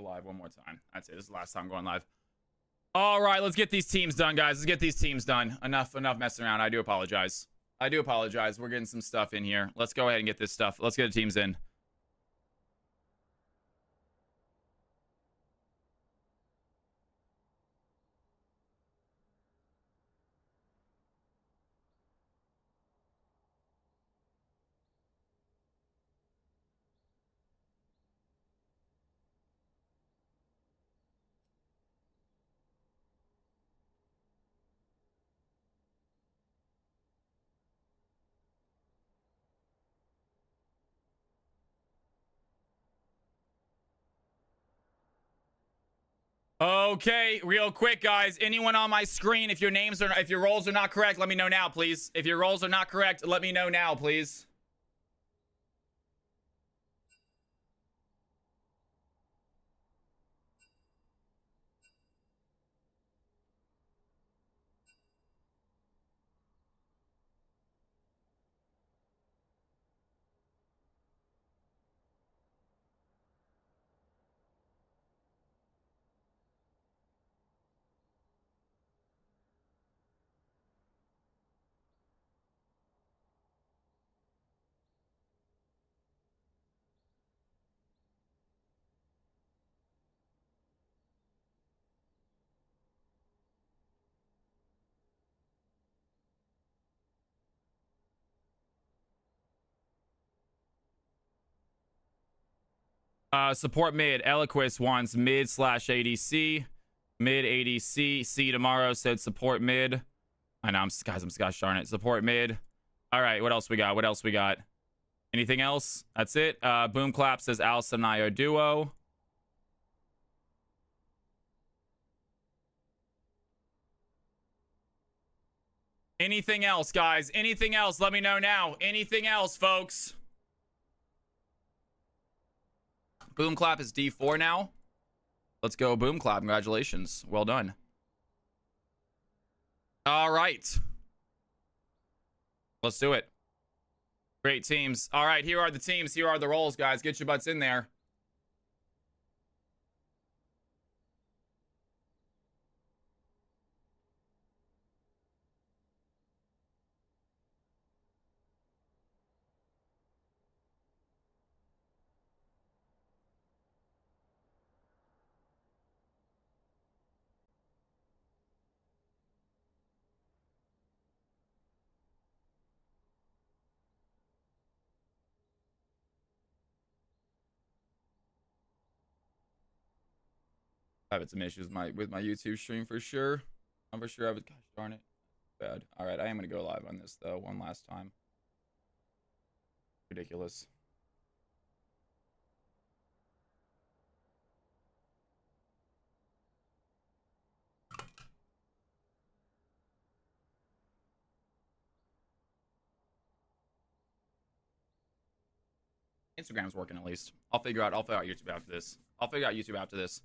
live one more time. That's it. This is the last time I'm going live. All right, let's get these teams done, guys. Let's get these teams done. Enough messing around. I do apologize. We're getting some stuff in here. Let's go ahead and get this stuff. Let's get the teams in. Okay, real quick, guys. Anyone on my screen, if your roles are not correct, let me know now, please. If your roles are not correct, let me know now, please. Support mid. Eloquist wants mid/ADC. Mid ADC. See tomorrow said support mid. I know, I'm gosh darn it. Support mid. All right, what else we got? Anything else? That's it. Boom Clap says Alsa and I are duo. Anything else, guys? Anything else? Let me know now. Anything else, folks? Boom Clap is D4 now. Let's go, Boom Clap. Congratulations. Well done. All right. Let's do it. Great teams. All right, here are the teams. Here are the roles, guys. Get your butts in there. I have some issues with my YouTube stream for sure. I'm for sure. Gosh darn it. Bad. All right, I am going to go live on this, though, one last time. Ridiculous. Instagram's working at least. I'll figure out YouTube after this.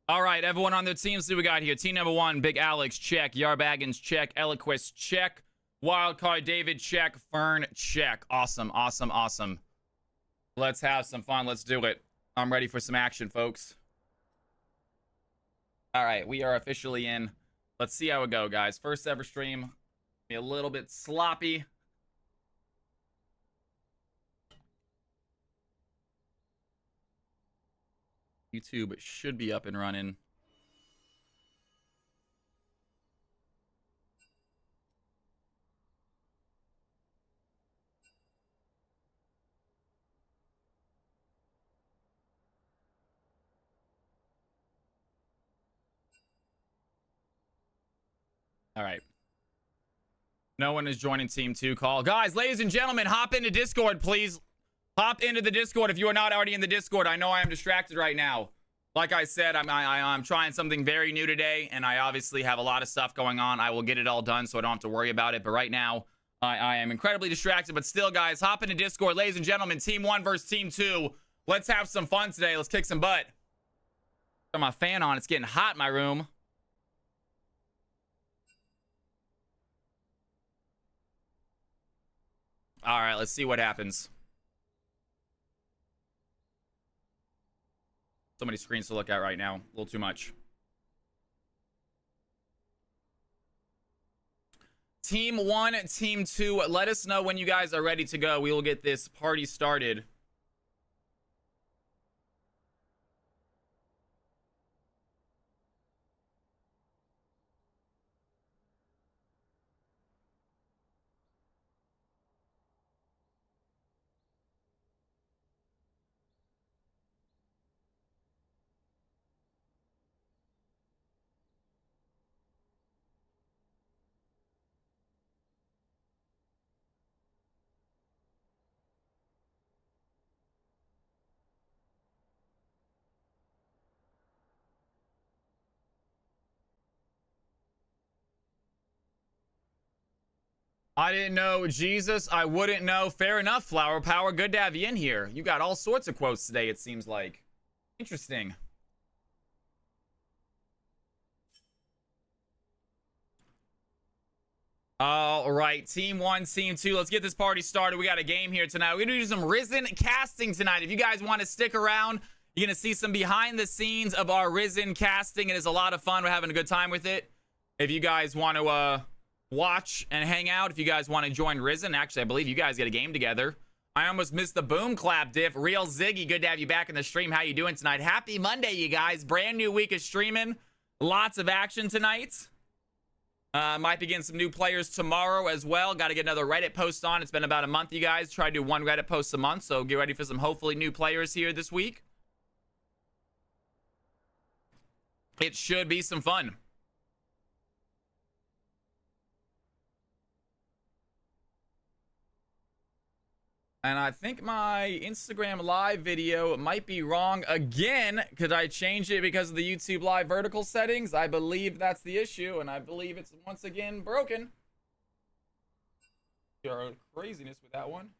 All right, everyone on their teams, who we got here? Team number 1, Big Alex, check. Yarbaggins, check. Eloquist, check. Wildcard David, check. Fern, check. Awesome. Let's have some fun. Let's do it. I'm ready for some action, folks. All right, we are officially in. Let's see how it go, guys. First ever stream. Be a little bit sloppy. YouTube should be up and running. All right. No one is joining Team 2 call. Guys, ladies and gentlemen, hop into Discord, please. Hop into the Discord if you are not already in the Discord. I know I am distracted right now. Like I said, I'm trying something very new today, and I obviously have a lot of stuff going on. I will get it all done so I don't have to worry about it. But right now, I am incredibly distracted. But still, guys, hop into Discord. Ladies and gentlemen, Team 1 versus Team 2. Let's have some fun today. Let's kick some butt. Got my fan on. It's getting hot in my room. All right, let's see what happens. So many screens to look at right now. A little too much. Team 1, Team 2, let us know when you guys are ready to go. We will get this party started. I didn't know Jesus. I wouldn't know. Fair enough, Flower Power. Good to have you in here. You got all sorts of quotes today, it seems like. Interesting. All right, Team 1, Team 2. Let's get this party started. We got a game here tonight. We're going to do some Risen casting tonight. If you guys want to stick around, you're going to see some behind the scenes of our Risen casting. It is a lot of fun. We're having a good time with it. If you guys want to watch and hang out, if you guys want to join Risen, actually, I believe you guys get a game together. I almost missed the boom clap diff. Real Ziggy, good to have you back in the stream. How you doing tonight? Happy Monday, you guys. Brand new week of streaming. Lots of action tonight. Might be getting some new players tomorrow as well. Got to get another Reddit post on. It's been about a month, you guys. Try to do one Reddit post a month, so get ready for some hopefully new players here this week. It should be some fun. And I think my Instagram live video might be wrong again. Could I change it because of the YouTube live vertical settings? I believe that's the issue, and I believe it's once again broken. Your craziness with that one.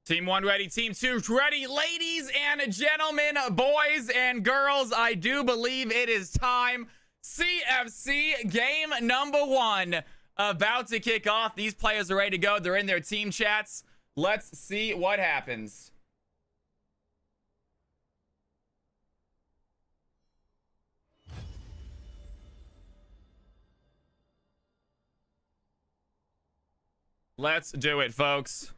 Team 1 ready, Team 2 ready. Ladies and gentlemen, boys and girls, I do believe it is time. CFC game number 1 about to kick off. These players are ready to go. They're in their team chats. Let's see what happens. Let's do it, folks.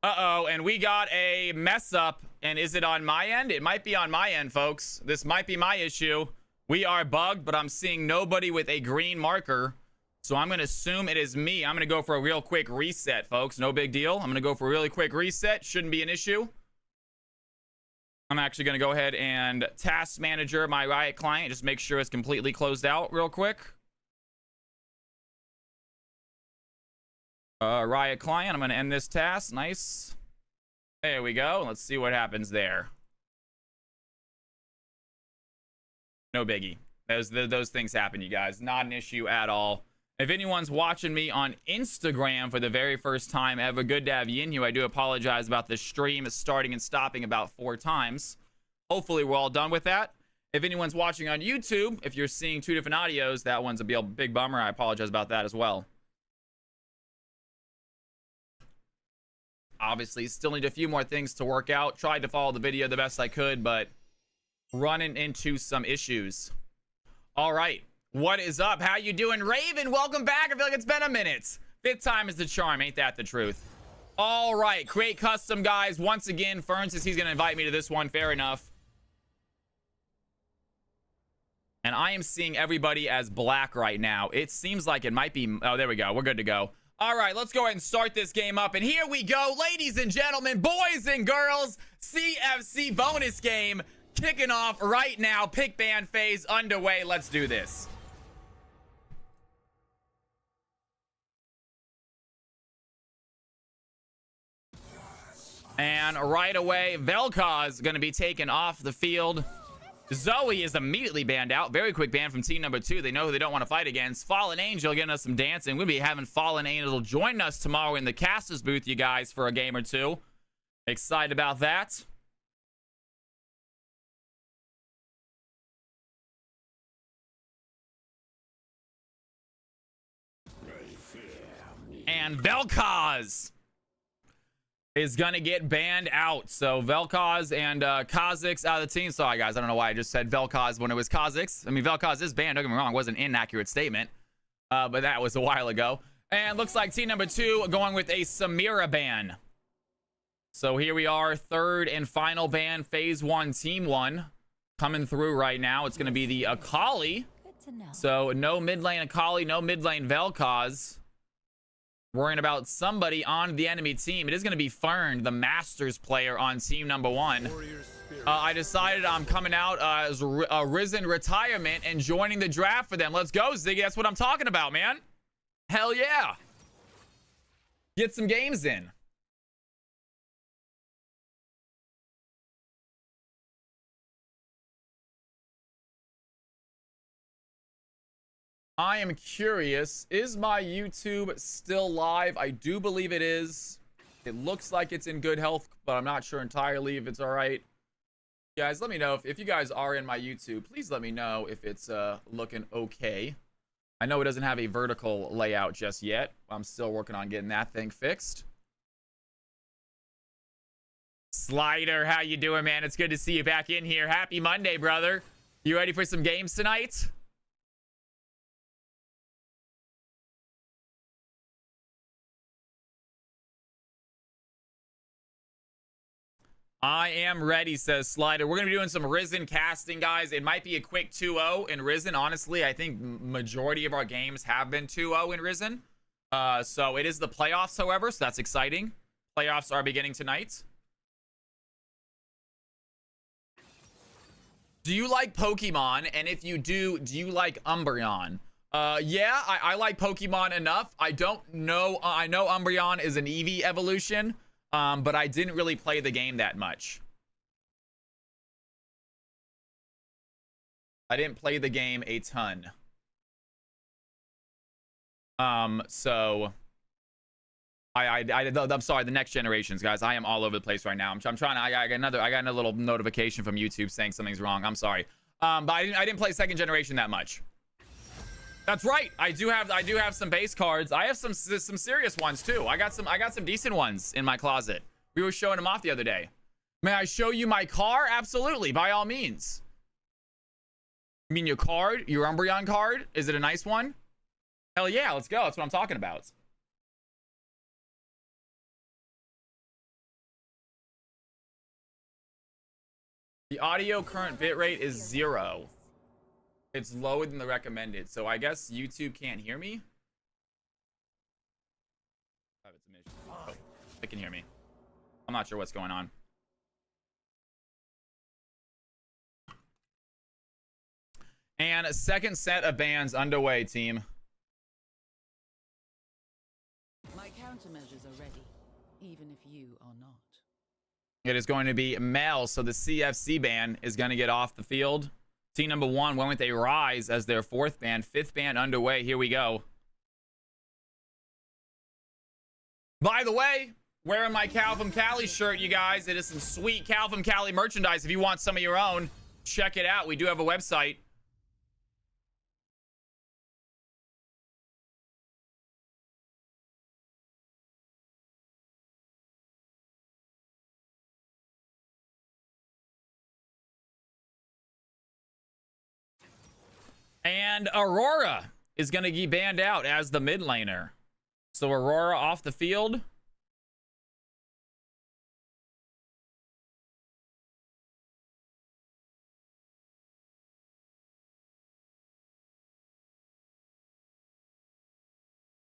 Uh-oh, and we got a mess up. And is it on my end? It might be on my end, folks. This might be my issue. We are bugged, but I'm seeing nobody with a green marker. So I'm going to assume it is me. I'm going to go for a real quick reset, folks. No big deal. I'm going to go for a really quick reset. Shouldn't be an issue. I'm actually going to go ahead and task manager my Riot client. Just make sure it's completely closed out real quick. Riot client, I'm going to end this task. Nice. There we go. Let's see what happens there. No biggie. Those things happen, you guys. Not an issue at all. If anyone's watching me on Instagram for the very first time ever, good to have you in here. I do apologize about the stream starting and stopping about 4 times. Hopefully we're all done with that. If anyone's watching on YouTube, if you're seeing 2 different audios, that one's a big bummer. I apologize about that as well. Obviously, still need a few more things to work out. Tried to follow the video the best I could, but running into some issues. All right. What is up? How you doing, Raven? Welcome back. I feel like it's been a minute. 5th time is the charm. Ain't that the truth? All right. Create custom, guys. Once again, Fern says he's going to invite me to this one. Fair enough. And I am seeing everybody as black right now. It seems like it might be... Oh, there we go. We're good to go. All right, let's go ahead and start this game up. And here we go, ladies and gentlemen, boys and girls, CFC bonus game kicking off right now. Pick ban phase underway. Let's do this. And right away, Vel'Koz going to be taken off the field. Zoe is immediately banned out. Very quick ban from team number 2. They know who they don't want to fight against. Fallen Angel getting us some dancing. We'll be having Fallen Angel join us tomorrow in the casters booth, you guys, for a game or two. Excited about that. And Vel'Koz is gonna get banned out. So Vel'Koz and Kha'Zix out of the team. Sorry guys, I don't know why I just said Vel'Koz when it was Kha'Zix. I mean, Vel'Koz is banned, don't get me wrong, it wasn't an inaccurate statement, but that was a while ago. And looks like team number 2 going with a Samira ban. So here we are, third and final ban, phase 1, team 1 coming through right now. It's gonna be the Akali. So no mid lane Akali, no mid lane Vel'Koz. Worrying about somebody on the enemy team. It is going to be Fern, the Masters player on team number 1. I decided I'm coming out as a Risen retirement and joining the draft for them. Let's go, Ziggy. That's what I'm talking about, man. Hell yeah. Get some games in. I am curious, is my YouTube still live? I do believe it is. It looks like it's in good health, but I'm not sure entirely if it's all right. Guys, let me know if you guys are in my YouTube. Please let me know if it's looking okay. I know it doesn't have a vertical layout just yet. I'm still working on getting that thing fixed. Slider, how you doing, man? It's good to see you back in here. Happy Monday, brother. You ready for some games tonight? I am ready, says Slider. We're going to be doing some Risen casting, guys. It might be a quick 2-0 in Risen. Honestly, I think majority of our games have been 2-0 in Risen. So it is the playoffs, however, so that's exciting. Playoffs are beginning tonight. Do you like Pokemon? And if you do you like Umbreon? Yeah, I like Pokemon enough. I don't know. I know Umbreon is an Eevee evolution. But I didn't really play the game that much. I didn't play the game a ton. So I'm sorry, the next generations, guys. I am all over the place right now. I'm trying to. I got another little notification from YouTube saying something's wrong. I'm sorry. But I didn't play second generation that much. That's right. I do have some base cards. I have some serious ones too. I got some decent ones in my closet. We were showing them off the other day. May I show you my car? Absolutely, by all means. You mean your card? Your Umbreon card? Is it a nice one? Hell yeah, let's go. That's what I'm talking about. The audio current bitrate is 0. It's lower than the recommended, so I guess YouTube can't hear me. Oh, they can hear me. I'm not sure what's going on. And a second set of bans underway, team. My countermeasures are ready, even if you are not. It is going to be Mel, so the CFC ban is going to get off the field. Team number 1 went with a Rise as their 4th ban. 5th ban underway. Here we go. By the way, wearing my Cal from Cali shirt, you guys. It is some sweet Cal from Cali merchandise. If you want some of your own, check it out. We do have a website. And Aurora is going to be banned out as the mid laner. So Aurora off the field.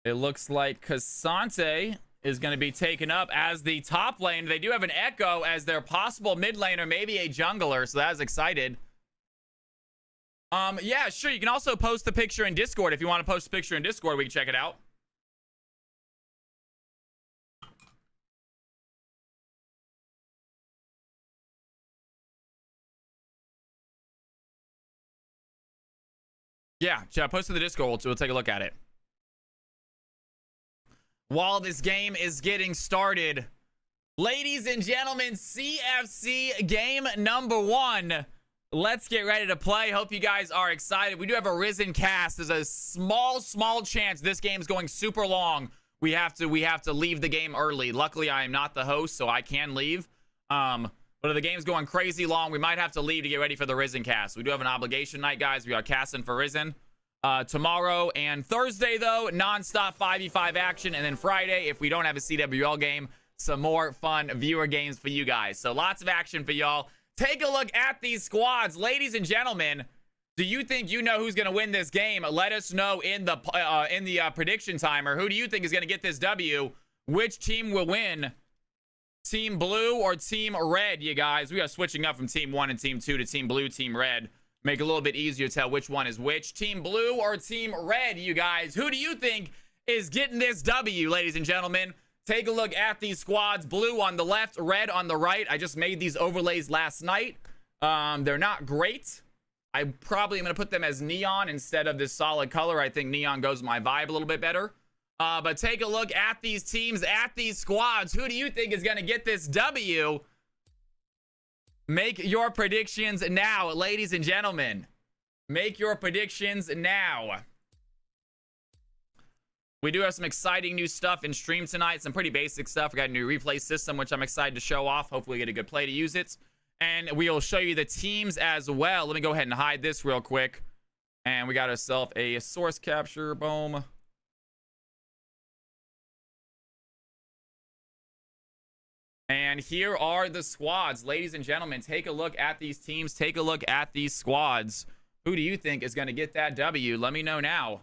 It looks like Cassante is going to be taken up as the top lane. They do have an Echo as their possible mid laner, maybe a jungler, so that's excited. Yeah, sure. You can also post the picture in Discord. If you want to post a picture in Discord, we can check it out. Yeah, post to the Discord. We'll take a look at it. While this game is getting started, ladies and gentlemen, CFC game number 1. Let's get ready to play. Hope you guys are excited. We do have a Risen cast. There's a small chance this game's going super long. We have to leave the game early. Luckily, I am not the host, so I can leave. But if the game's going crazy long, we might have to leave to get ready for the Risen cast. We do have an obligation night, guys. We are casting for Risen. Tomorrow and Thursday, though, non-stop 5v5 action. And then Friday, if we don't have a CWL game, some more fun viewer games for you guys. So lots of action for y'all. Take a look at these squads. Ladies and gentlemen, do you think you know who's going to win this game? Let us know in the prediction timer. Who do you think is going to get this W? Which team will win? Team Blue or Team Red, you guys? We are switching up from Team 1 and Team 2 to Team Blue, Team Red. Make it a little bit easier to tell which one is which. Team Blue or Team Red, you guys? Who do you think is getting this W, ladies and gentlemen? Take a look at these squads. Blue on the left, red on the right. I just made these overlays last night. They're not great. I probably am going to put them as neon instead of this solid color. I think neon goes with my vibe a little bit better. But take a look at these teams, at these squads. Who do you think is going to get this W? Make your predictions now, ladies and gentlemen. Make your predictions now. We do have some exciting new stuff in stream tonight. Some pretty basic stuff. We got a new replay system, which I'm excited to show off. Hopefully get a good play to use it. And we'll show you the teams as well. Let me go ahead and hide this real quick. And we got ourselves a source capture. Boom. And here are the squads. Ladies and gentlemen, take a look at these teams. Take a look at these squads. Who do you think is going to get that W? Let me know now.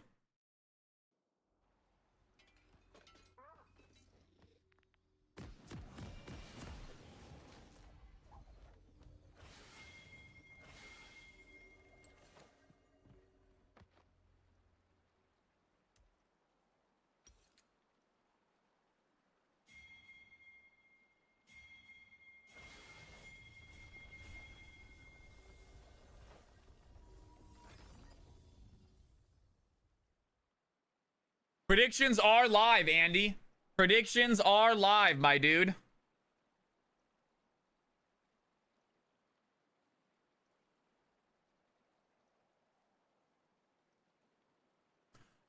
Predictions are live, Andy. Predictions are live, my dude.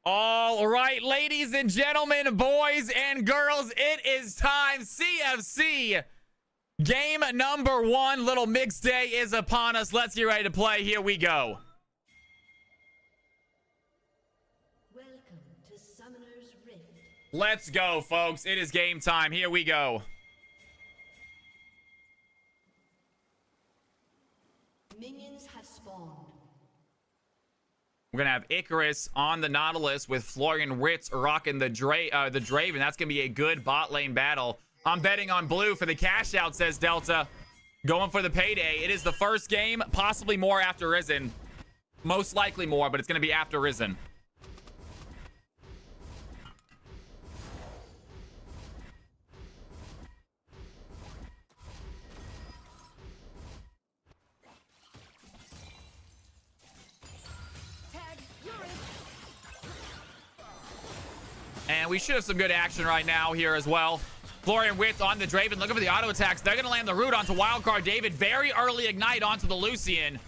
All right, ladies and gentlemen, boys and girls, it is time. CFC game number 1. Little mix day is upon us. Let's get ready to play. Here we go. Let's go, folks. It is game time. Here we go. Minions have spawned. We're going to have Icarus on the Nautilus with Florian Wirtz rocking the Draven. That's going to be a good bot lane battle. I'm betting on blue for the cash out, says Delta. Going for the payday. It is the first game, possibly more after Risen. Most likely more, but it's going to be after Risen. And we should have some good action right now here as well. Florian Wirtz on the Draven. Looking for the auto attacks. They're going to land the root onto Wildcard David. Very early ignite onto the Lucian.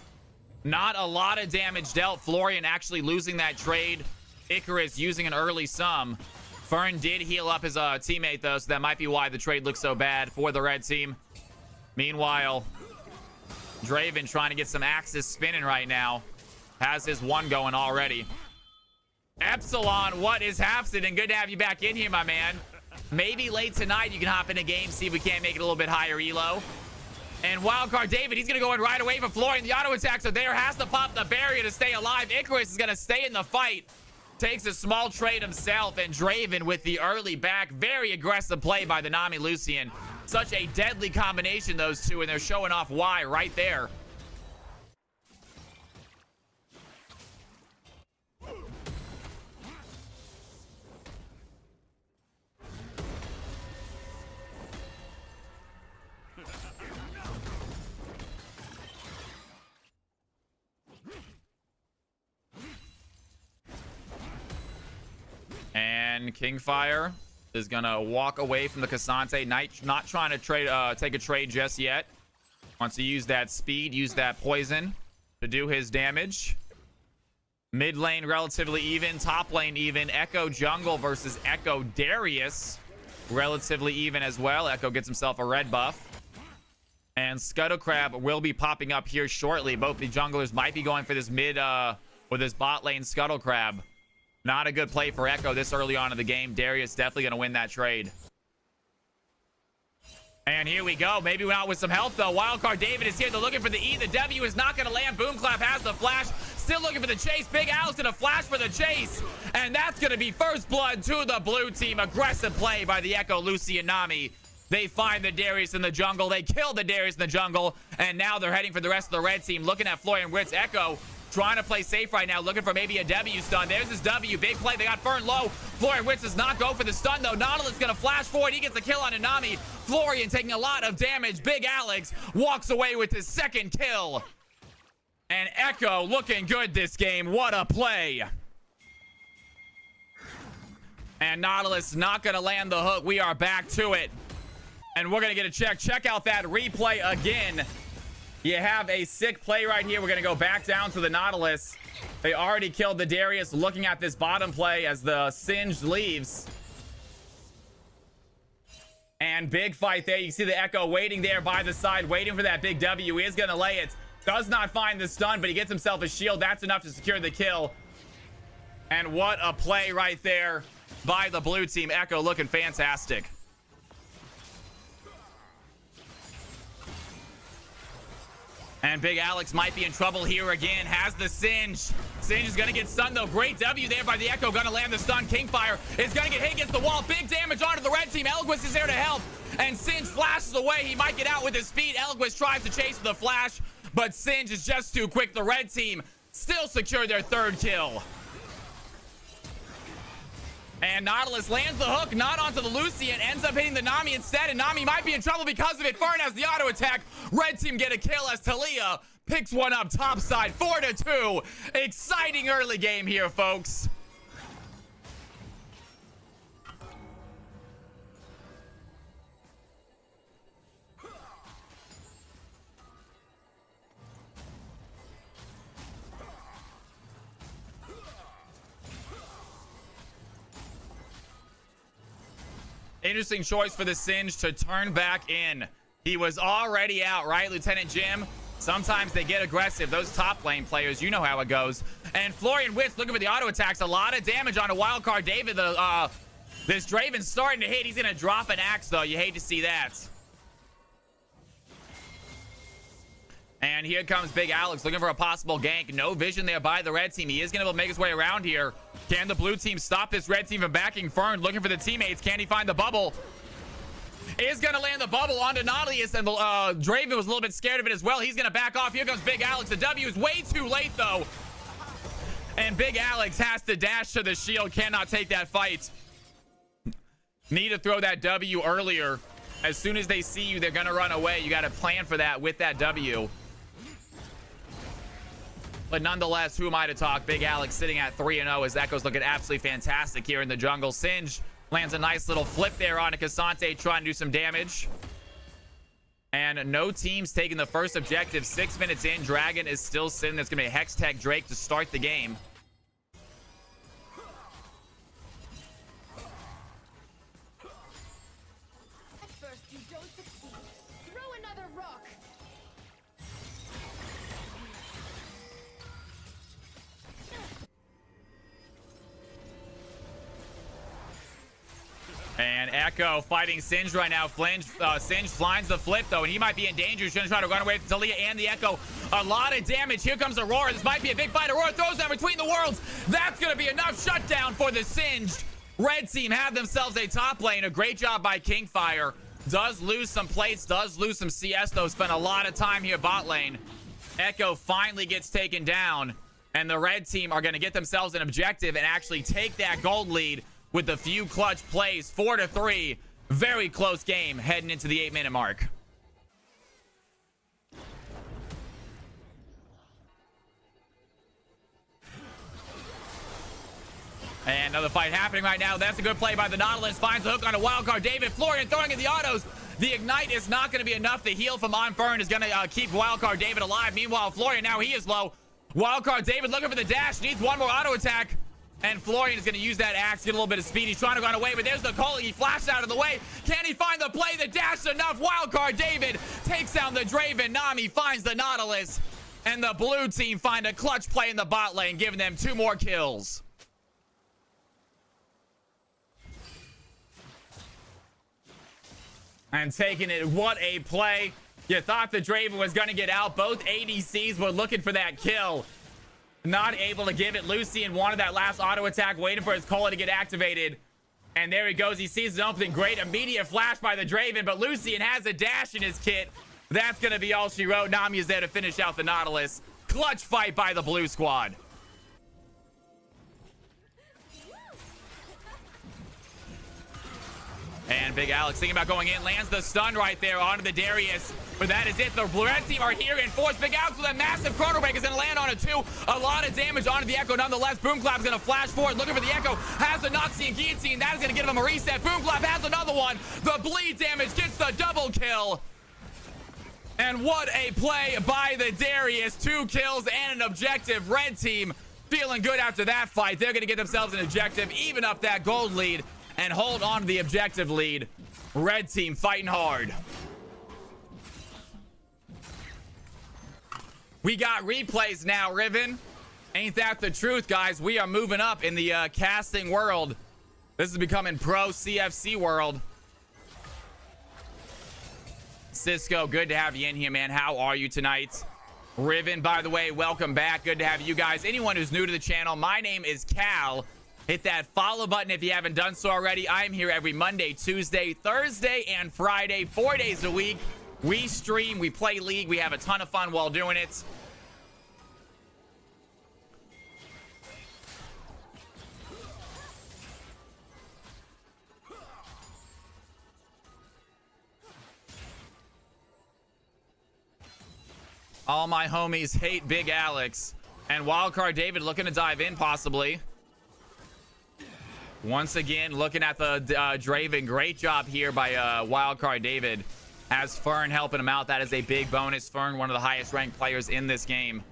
Not a lot of damage dealt. Florian actually losing that trade. Icarus using an early sum. Fern did heal up his teammate, though, so that might be why the trade looks so bad for the red team. Meanwhile, Draven trying to get some axes spinning right now. Has his one going already. Epsilon, what is happening? Good to have you back in here, my man. Maybe late tonight you can hop in a game, see if we can't make it a little bit higher elo. And Wildcard David, he's going to go in right away for Florian. The auto attacks are there. Has to pop the barrier to stay alive. Icarus is going to stay in the fight. Takes a small trade himself. And Draven with the early back. Very aggressive play by the Nami Lucian. Such a deadly combination, those two. And they're showing off why right there. And Kingfire is gonna walk away from the Cassante. Not trying to take a trade just yet. Wants to use that speed, use that poison to do his damage. Mid lane relatively even, top lane even. Echo jungle versus Echo Darius relatively even as well. Echo gets himself a red buff. And Scuttlecrab will be popping up here shortly. Both the junglers might be going for this mid or this bot lane Scuttlecrab. Not a good play for Echo this early on in the game. Darius definitely going to win that trade. And here we go. Maybe not with some help, though. Wildcard David is here. They're looking for the E. The W is not going to land. Boomclap has the flash. Still looking for the chase. Big Al's going to flash for the chase. And that's going to be first blood to the blue team. Aggressive play by the Echo Lucy and Nami. They find the Darius in the jungle. They kill the Darius in the jungle. And now they're heading for the rest of the red team. Looking at Florian Witz. Echo trying to play safe right now, looking for maybe a W stun. There's his W. Big play. They got Fern low. Florian Witz does not go for the stun, though. Nautilus going to flash forward. He gets a kill on Inami. Florian taking a lot of damage. Big Alex walks away with his second kill. And Echo looking good this game. What a play. And Nautilus not going to land the hook. We are back to it. And we're going to get a check. Check out that replay again. You have a sick play right here. We're going to go back down to the Nautilus. They already killed the Darius. Looking at this bottom play as the Singed leaves. And big fight there. You see the Echo waiting there by the side, waiting for that big W. He is going to lay it. Does not find the stun, but he gets himself a shield. That's enough to secure the kill. And what a play right there by the blue team. Echo looking fantastic. And Big Alex might be in trouble here again. Has the Singe. Singe is going to get stunned, though. Great W there by the Echo. Going to land the stun. Kingfire is going to get hit against the wall. Big damage onto the red team. Eloquist is there to help. And Singe flashes away. He might get out with his speed. Eloquist tries to chase the flash, but Singe is just too quick. The red team still secure their third kill. And Nautilus lands the hook, not onto the Lucy, and ends up hitting the Nami instead. And Nami might be in trouble because of it. Fern has the auto attack. Red team get a kill as Talia picks one up topside. 4-2. Exciting early game here, folks. Interesting choice for the Singe to turn back in. He was already out, right, Lieutenant Jim? Sometimes they get aggressive. Those top lane players, you know how it goes. And Florian Witz looking for the auto attacks. A lot of damage on a wildcard David. This Draven's starting to hit. He's going to drop an axe, though. You hate to see that. And here comes Big Alex looking for a possible gank. No vision there by the red team. He is going to be able to make his way around here. Can the blue team stop this red team from backing Fern? Looking for the teammates. Can he find the bubble? Is going to land the bubble onto Nautilus. And Draven was a little bit scared of it as well. He's going to back off. Here comes Big Alex. The W is way too late, though. And Big Alex has to dash to the shield. Cannot take that fight. Need to throw that W earlier. As soon as they see you, they're going to run away. You got to plan for that with that W. But nonetheless, who am I to talk? Big Alex sitting at 3-0 as Echo's looking absolutely fantastic here in the jungle. Singe lands a nice little flip there on a Cassante, trying to do some damage. And no teams taking the first objective. 6 minutes in, Dragon is still sitting. There's going to be a Hextech Drake to start the game. At first you don't succeed. Throw another rock. And Echo fighting Singe right now. Singe blinds the flip, though, and he might be in danger. He's going to try to run away from Talia and the Echo. A lot of damage. Here comes Aurora. This might be a big fight. Aurora throws down between the worlds. That's going to be enough shutdown for the Singed. Red team have themselves a top lane. A great job by Kingfire. Does lose some plates, does lose some CS, though. Spent a lot of time here bot lane. Echo finally gets taken down, and the red team are going to get themselves an objective and actually take that gold lead with a few clutch plays. 4-3. Very close game heading into the 8-minute mark. And another fight happening right now. That's a good play by the Nautilus. Finds the hook on a wildcard. David Florian throwing in the autos. The Ignite is not going to be enough. The heal from Onfern is going to keep wildcard David alive. Meanwhile, Florian, now he is low. Wildcard David looking for the dash. Needs one more auto attack. And Florian is going to use that axe, get a little bit of speed. He's trying to run away, but there's the calling. He flashed out of the way. Can he find the play? The dash enough. Wildcard David takes down the Draven. Nami finds the Nautilus. And the blue team find a clutch play in the bot lane, giving them 2 more kills. And taking it, what a play. You thought the Draven was going to get out. Both ADCs were looking for that kill. Not able to give it. Lucian wanted that last auto attack, waiting for his Cola to get activated. And there he goes. He sees an opening. Great immediate flash by the Draven, but Lucian has a dash in his kit. That's going to be all she wrote. Nami is there to finish out the Nautilus. Clutch fight by the blue squad. And Big Alex thinking about going in. Lands the stun right there onto the Darius. But that is it. The red team are here in force. Big Alex with a massive chrono break is going to land on it too. A lot of damage onto the Echo. Nonetheless, Boomclap's going to flash forward. Looking for the Echo. Has the Noxian Guillotine. That is going to give him a reset. Boomclap has another one. The bleed damage gets the double kill. And what a play by the Darius. 2 kills and an objective. Red team feeling good after that fight. They're going to get themselves an objective. Even up that gold lead. And hold on to the objective lead. Red team fighting hard. We got replays now, Riven. Ain't that the truth, guys? We are moving up in the casting world. This is becoming pro CFC world. Cisco, good to have you in here, man. How are you tonight? Riven, by the way, welcome back. Good to have you guys. Anyone who's new to the channel, my name is Cal. Hit that follow button if you haven't done so already. I'm here every Monday, Tuesday, Thursday, and Friday, 4 days a week. We stream, we play League, we have a ton of fun while doing it. All my homies hate Big Alex. And Wildcard David looking to dive in possibly. Once again, looking at the Draven. Great job here by Wildcard David. Has Fern helping him out. That is a big bonus. Fern, one of the highest ranked players in this game.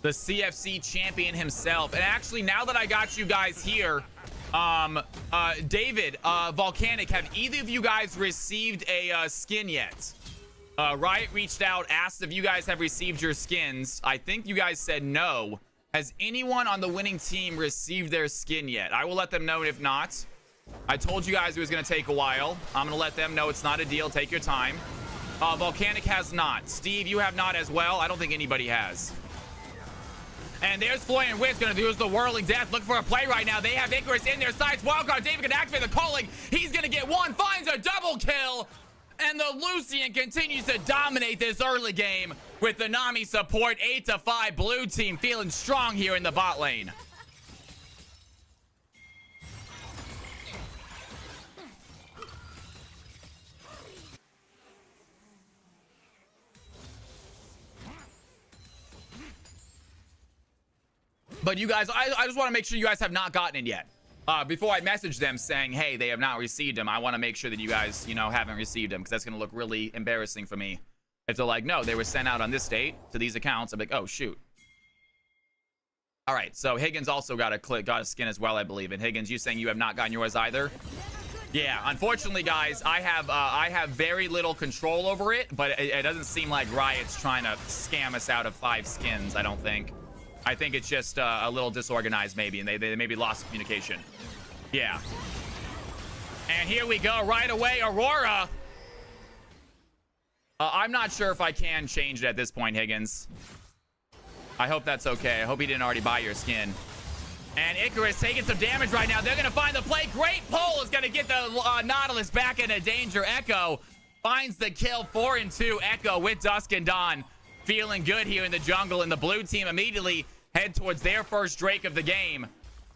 The CFC champion himself. And actually, now that I got you guys here, David, Volcanic, have either of you guys received a skin yet? Riot reached out, asked if you guys have received your skins. I think you guys said no. Has anyone on the winning team received their skin yet? I will let them know if not. I told you guys it was going to take a while. I'm going to let them know it's not a deal. Take your time. Volcanic has not. Steve, you have not as well. I don't think anybody has. And there's Florian Witt's going to use the Whirling Death. Looking for a play right now. They have Icarus in their sights. Wildcard David can activate the calling. He's going to get one. Finds a double kill. And the Lucian continues to dominate this early game with the Nami support. 8-5 blue team feeling strong here in the bot lane. But you guys, I just want to make sure you guys have not gotten it yet. Before I message them saying, hey, they have not received them, I want to make sure that you guys, you know, haven't received them, because that's going to look really embarrassing for me. If they're like, no, they were sent out on this date to these accounts, I'm like, oh, shoot. All right, so Higgins also got a skin as well, I believe. And Higgins, you saying you have not gotten yours either? Yeah, unfortunately, guys, I have very little control over it, but it doesn't seem like Riot's trying to scam us out of 5 skins, I don't think. I think it's just a little disorganized maybe, and they maybe lost communication. Yeah. And here we go right away, Aurora. I'm not sure if I can change it at this point, Higgins. I hope that's okay. I hope he didn't already buy your skin. And Icarus taking some damage right now. They're going to find the play. Great pull is going to get the Nautilus back into danger. Echo finds the kill. 4-2 Echo with Dusk and Dawn. Feeling good here in the jungle, and the blue team immediately head towards their first Drake of the game.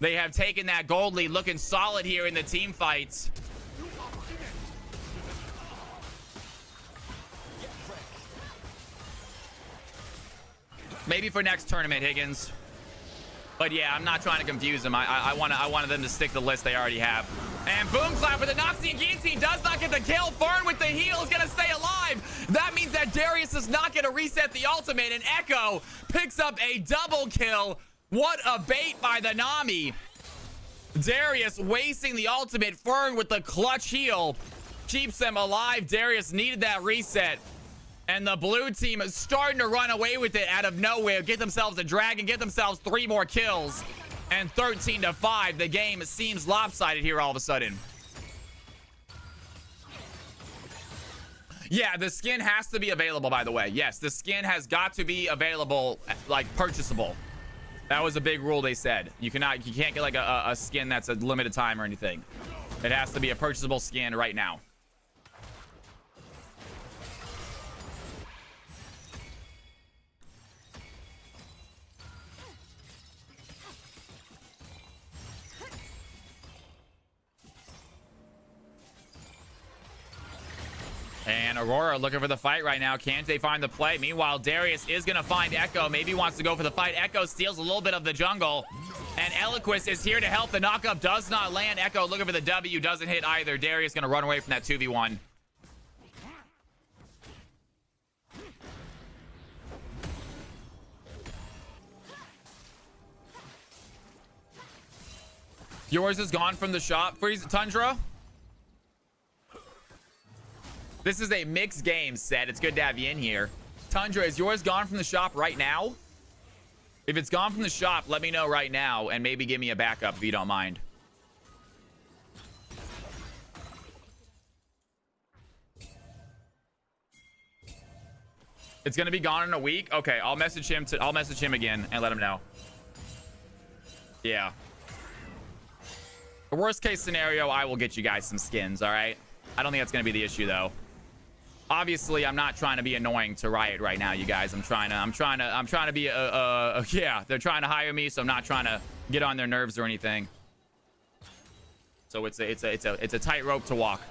They have taken that gold lead, looking solid here in the team fights. Maybe for next tournament, Higgins. But yeah, I'm not trying to confuse them. I wanted them to stick to the list they already have. And boom clap with the Noxian Guillotine does not get the kill. Fern with the heal is gonna stay alive. That means that Darius is not gonna reset the ultimate, and Echo picks up a double kill. What a bait by the Nami. Darius wasting the ultimate. Fern with the clutch heal keeps them alive. Darius needed that reset. And the blue team is starting to run away with it out of nowhere. Get themselves a dragon, get themselves 3 more kills. And 13-5. The game seems lopsided here all of a sudden. Yeah, the skin has to be available, by the way. Yes, the skin has got to be available, like purchasable. That was a big rule they said. You can't get like a skin that's a limited time or anything. It has to be a purchasable skin right now. And Aurora looking for the fight right now. Can't they find the play? Meanwhile, Darius is going to find Echo. Maybe wants to go for the fight. Echo steals a little bit of the jungle. And Eliquis is here to help. The knockup does not land. Echo looking for the W. Doesn't hit either. Darius going to run away from that 2v1. Yours is gone from the shop. Freeze Tundra. This is a mixed game set. It's good to have you in here. Tundra, is yours gone from the shop right now? If it's gone from the shop, let me know right now and maybe give me a backup if you don't mind. It's gonna be gone in a week. Okay, I'll message him again and let him know. Yeah. The worst case scenario, I will get you guys some skins, all right? I don't think that's gonna be the issue though. Obviously, I'm not trying to be annoying to Riot right now, you guys. I'm trying to be yeah, they're trying to hire me, so I'm not trying to get on their nerves or anything. So it's a tightrope to walk.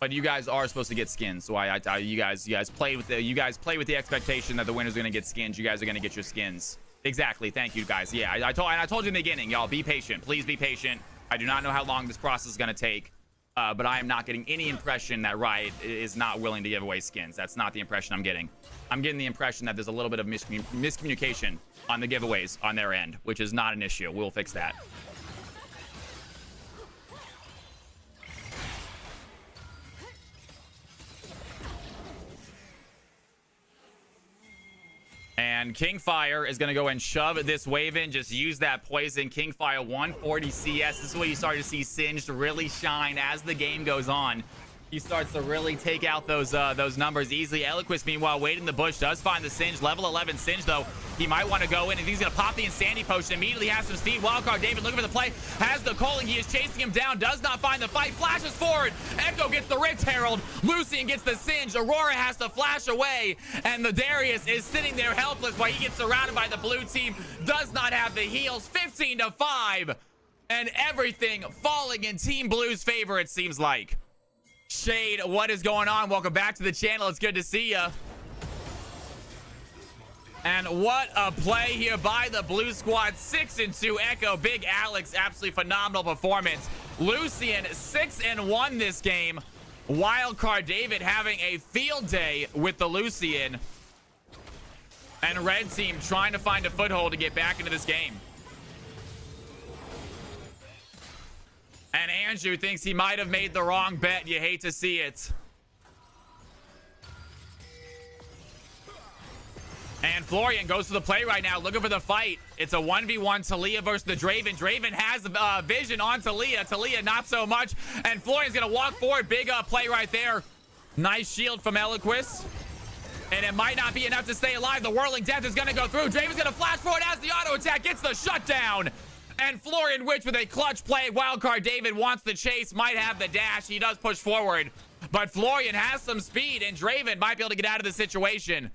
But you guys are supposed to get skins, so you guys play with the expectation that the winner's gonna get skins. You guys are gonna get your skins. Exactly. Thank you, guys. Yeah, I told you in the beginning, y'all. Be patient. Please be patient. I do not know how long this process is going to take, but I am not getting any impression that Riot is not willing to give away skins. That's not the impression I'm getting. I'm getting the impression that there's a little bit of miscommunication on the giveaways on their end, which is not an issue. We'll fix that. And Kingfire is going to go and shove this wave in. Just use that poison. Kingfire 140 CS. This is where you start to see Singed really shine as the game goes on. He starts to really take out those numbers easily. Eliquis, meanwhile, waiting in the bush, does find the Singed. Level 11 Singed, though. He might want to go in, and he's going to pop the Insanity Potion. Immediately has some speed. Wildcard David looking for the play. Has the calling. He is chasing him down. Does not find the fight. Flashes forward. Echo gets the Rift Herald. Lucian gets the Singed. Aurora has to flash away, and the Darius is sitting there helpless while he gets surrounded by the blue team. Does not have the heals. 15-5. And everything falling in Team Blue's favor, it seems like. Shade, what is going on? Welcome back to the channel. It's good to see ya. And what a play here by the blue squad. 6-2 Echo. Big Alex, absolutely phenomenal performance. Lucian 6-1 this game. Wildcard David having a field day with the Lucian. And red team trying to find a foothold to get back into this game. And Andrew thinks he might have made the wrong bet. You hate to see it. And Florian goes to the play right now, looking for the fight. It's a 1v1 Taliyah versus the Draven. Draven has vision on Taliyah. Taliyah not so much. And Florian's going to walk forward. Big play right there. Nice shield from Eliquis. And it might not be enough to stay alive. The Whirling Death is going to go through. Draven's going to flash forward as the auto attack gets the shutdown. And Florian Witch with a clutch play. Wildcard David wants the chase, might have the dash. He does push forward. But Florian has some speed, and Draven might be able to get out of the situation.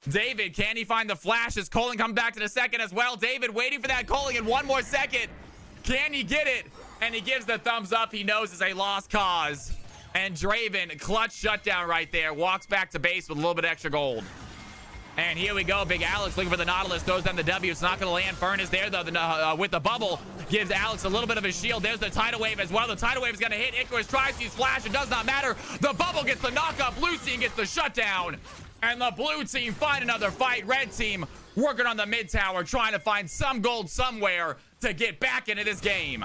David, can he find the flashes? Colin comes back to the second as well. David waiting for that Colin in one more second. Can he get it? And he gives the thumbs up. He knows it's a lost cause. And Draven, clutch shutdown right there. Walks back to base with a little bit extra gold. And here we go. Big Alex looking for the Nautilus. Throws down the W. It's not going to land. Fern is there, though, with the bubble. Gives Alex a little bit of a shield. There's the Tidal Wave as well. The Tidal Wave is going to hit. Icarus tries to use Flash. It does not matter. The bubble gets the knock-up. Lucian gets the shutdown. And the blue team find another fight. Red team working on the mid tower, trying to find some gold somewhere to get back into this game.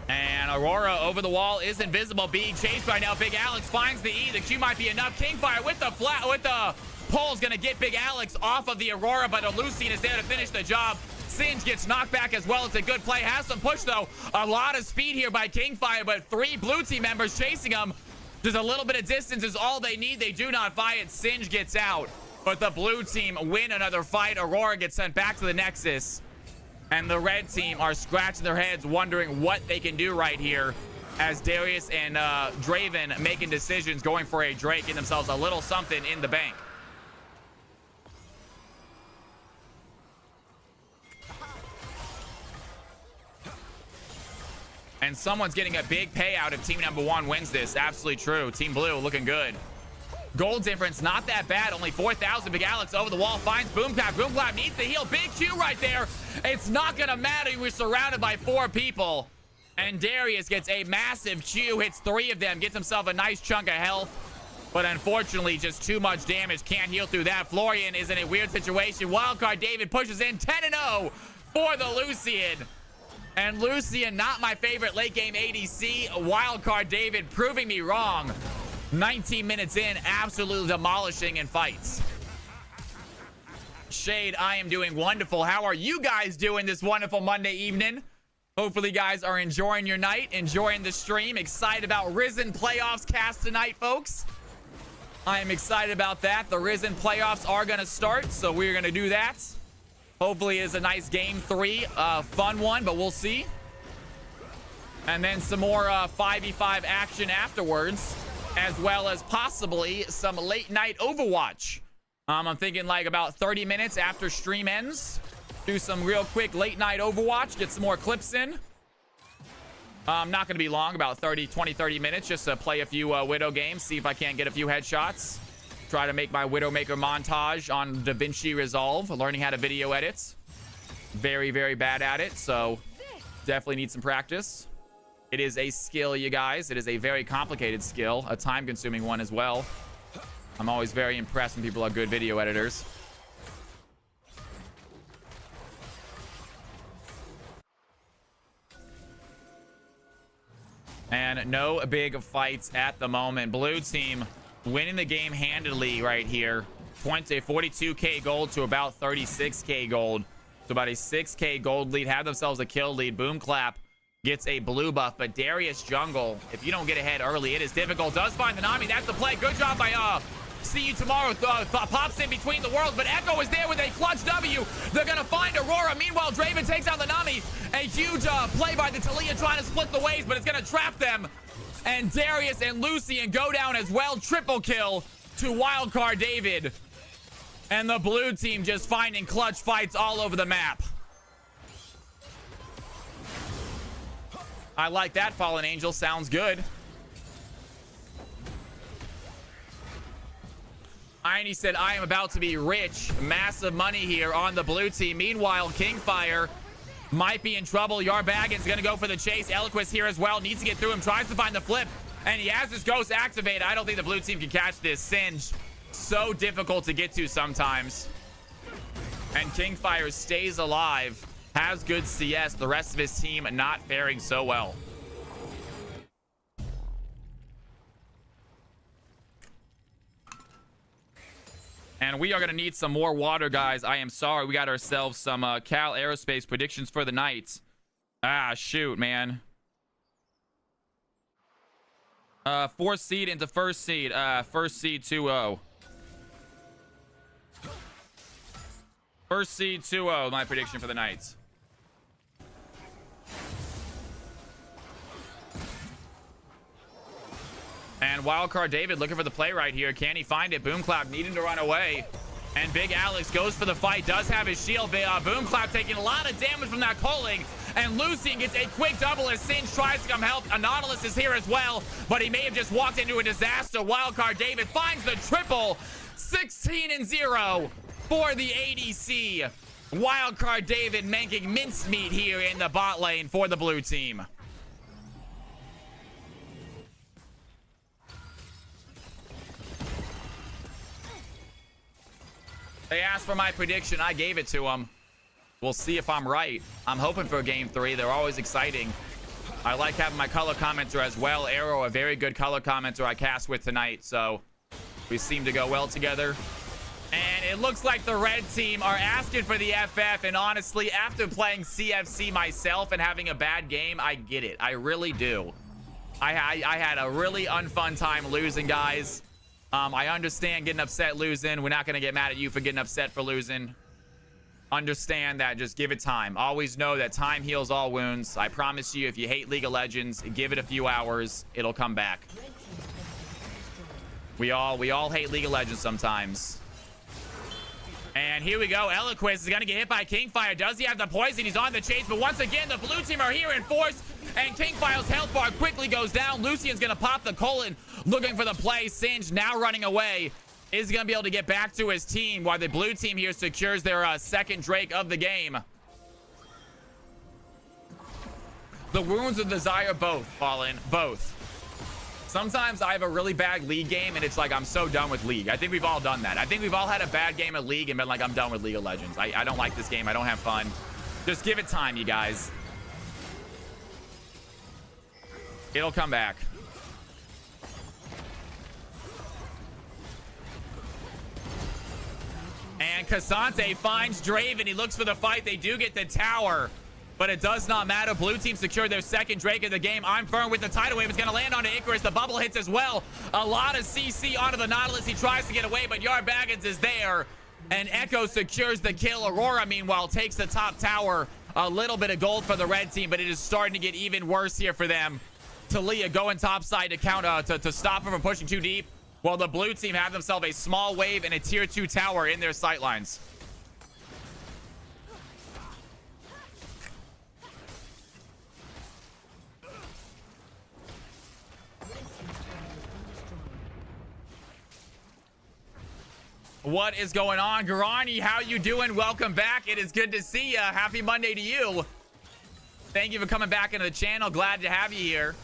And Aurora over the wall is invisible, being chased right now. Big Alex finds the E. The Q might be enough. Kingfire with the pole is going to get Big Alex off of the Aurora, but Lucian is there to finish the job. Singe gets knocked back as well. It's a good play. Has some push, though. A lot of speed here by Kingfire, but 3 blue team members chasing him. Just a little bit of distance is all they need. They do not fight. Singe gets out, but the blue team win another fight. Aurora gets sent back to the Nexus. And the red team are scratching their heads, wondering what they can do right here, as Darius and Draven making decisions, going for a Drake, getting themselves a little something in the bank. And someone's getting a big payout if team number 1 wins this. Absolutely true. Team blue looking good. Gold difference, not that bad. Only 4,000. Big Alex over the wall finds Boomclap. Boomclap needs the heal. Big Q right there. It's not going to matter. We're surrounded by 4 people. And Darius gets a massive Q. Hits 3 of them. Gets himself a nice chunk of health. But unfortunately, just too much damage. Can't heal through that. Florian is in a weird situation. Wildcard David pushes in 10-0 for the Lucian. And Lucian, not my favorite late game ADC. Wildcard David proving me wrong. 19 minutes in, absolutely demolishing in fights. Shade, I am doing wonderful. How are you guys doing this wonderful Monday evening? Hopefully, you guys are enjoying your night, enjoying the stream. Excited about Risen playoffs cast tonight, folks. I am excited about that. The Risen playoffs are going to start, so we're going to do that. Hopefully, it's a nice game 3, fun one, but we'll see. And then some more 5v5 action afterwards, as well as possibly some late night Overwatch. I'm thinking like about 30 minutes after stream ends. Do some real quick late night Overwatch, get some more clips in. Not going to be long, about 20-30 minutes, just to play a few Widow games, see if I can't get a few headshots. Try to make my Widowmaker montage on DaVinci Resolve, learning how to video edit. Very, very bad at it, so definitely need some practice. It is a skill, you guys. It is a very complicated skill, a time-consuming one as well. I'm always very impressed when people are good video editors. And no big fights at the moment. Blue team winning the game handily right here. Points a 42k gold to about 36k gold. So about a 6k gold lead. Have themselves a kill lead. Boomclap gets a blue buff, but Darius jungle, if you don't get ahead early, it is difficult. Does find the Nami. That's the play. Good job by See You Tomorrow. Pops in between the worlds, but Echo is there with a clutch W. They're going to find Aurora. Meanwhile, Draven takes out the Nami. A huge play by the Talia trying to split the waves, but it's going to trap them. And Darius and Lucian go down as well. Triple kill to Wildcard David. And the blue team just finding clutch fights all over the map. I like that, Fallen Angel. Sounds good. Irony said, I am about to be rich. Massive money here on the blue team. Meanwhile, Kingfire might be in trouble. Yarbagin's going to go for the chase. Eloquist here as well. Needs to get through him. Tries to find the flip. And he has his ghost activated. I don't think the blue team can catch this. Singe. So difficult to get to sometimes. And Kingfire stays alive. Has good CS. The rest of his team not faring so well. And we are going to need some more water, guys. I am sorry. We got ourselves some Cal Aerospace predictions for the night. Ah, shoot, man. 4th seed into 1st seed. 1st seed 2-0. 1st seed 2-0, my prediction for the night. And Wildcard David looking for the play right here. Can he find it? Boomclap needing to run away. And Big Alex goes for the fight, does have his shield. Boomclap taking a lot of damage from that culling. And Lucian gets a quick double as Singe tries to come help. Nautilus is here as well, but he may have just walked into a disaster. Wildcard David finds the triple. 16-0 for the ADC. Wildcard David making mincemeat here in the bot lane for the blue team. They asked for my prediction. I gave it to them. We'll see if I'm right. I'm hoping for game 3. They're always exciting. I like having my color commenter as well. Arrow, a very good color commenter I cast with tonight. So we seem to go well together. And it looks like the red team are asking for the FF. And honestly, after playing CFC myself and having a bad game, I get it. I really do. I had a really unfun time losing, guys. I understand getting upset losing. We're not going to get mad at you for getting upset for losing. Understand that. Just give it time. Always know that time heals all wounds. I promise you, if you hate League of Legends, give it a few hours. It'll come back. We all hate League of Legends sometimes. And here we go. Eloquist is going to get hit by Kingfire. Does he have the poison? He's on the chase. But once again, the blue team are here in force. And Kingfire's health bar quickly goes down. Lucian's going to pop the colon, looking for the play. Singe now running away. Is going to be able to get back to his team while the blue team here secures their second Drake of the game. The wounds of desire both, Fallen. Both. Sometimes I have a really bad League game and it's like I'm so done with League. I think we've all done that. I think we've all had a bad game of League and been like, I'm done with League of Legends. I don't like this game. I don't have fun. Just give it time, you guys. It'll come back. And Cassante finds Draven. He looks for the fight. They do get the tower, but it does not matter. Blue team secured their second Drake of the game. I'm firm with the tidal wave. It's going to land onto Icarus. The bubble hits as well. A lot of CC onto the Nautilus. He tries to get away, but Yard Baggins is there. And Echo secures the kill. Aurora, meanwhile, takes the top tower. A little bit of gold for the red team, but it is starting to get even worse here for them. Talia going topside to counter to stop him from pushing too deep. While the blue team have themselves a small wave and a tier 2 tower in their sightlines. What is going on, Garani? How you doing? Welcome back. It is good to see you. Happy Monday to you. Thank you for coming back into the channel. Glad to have you here.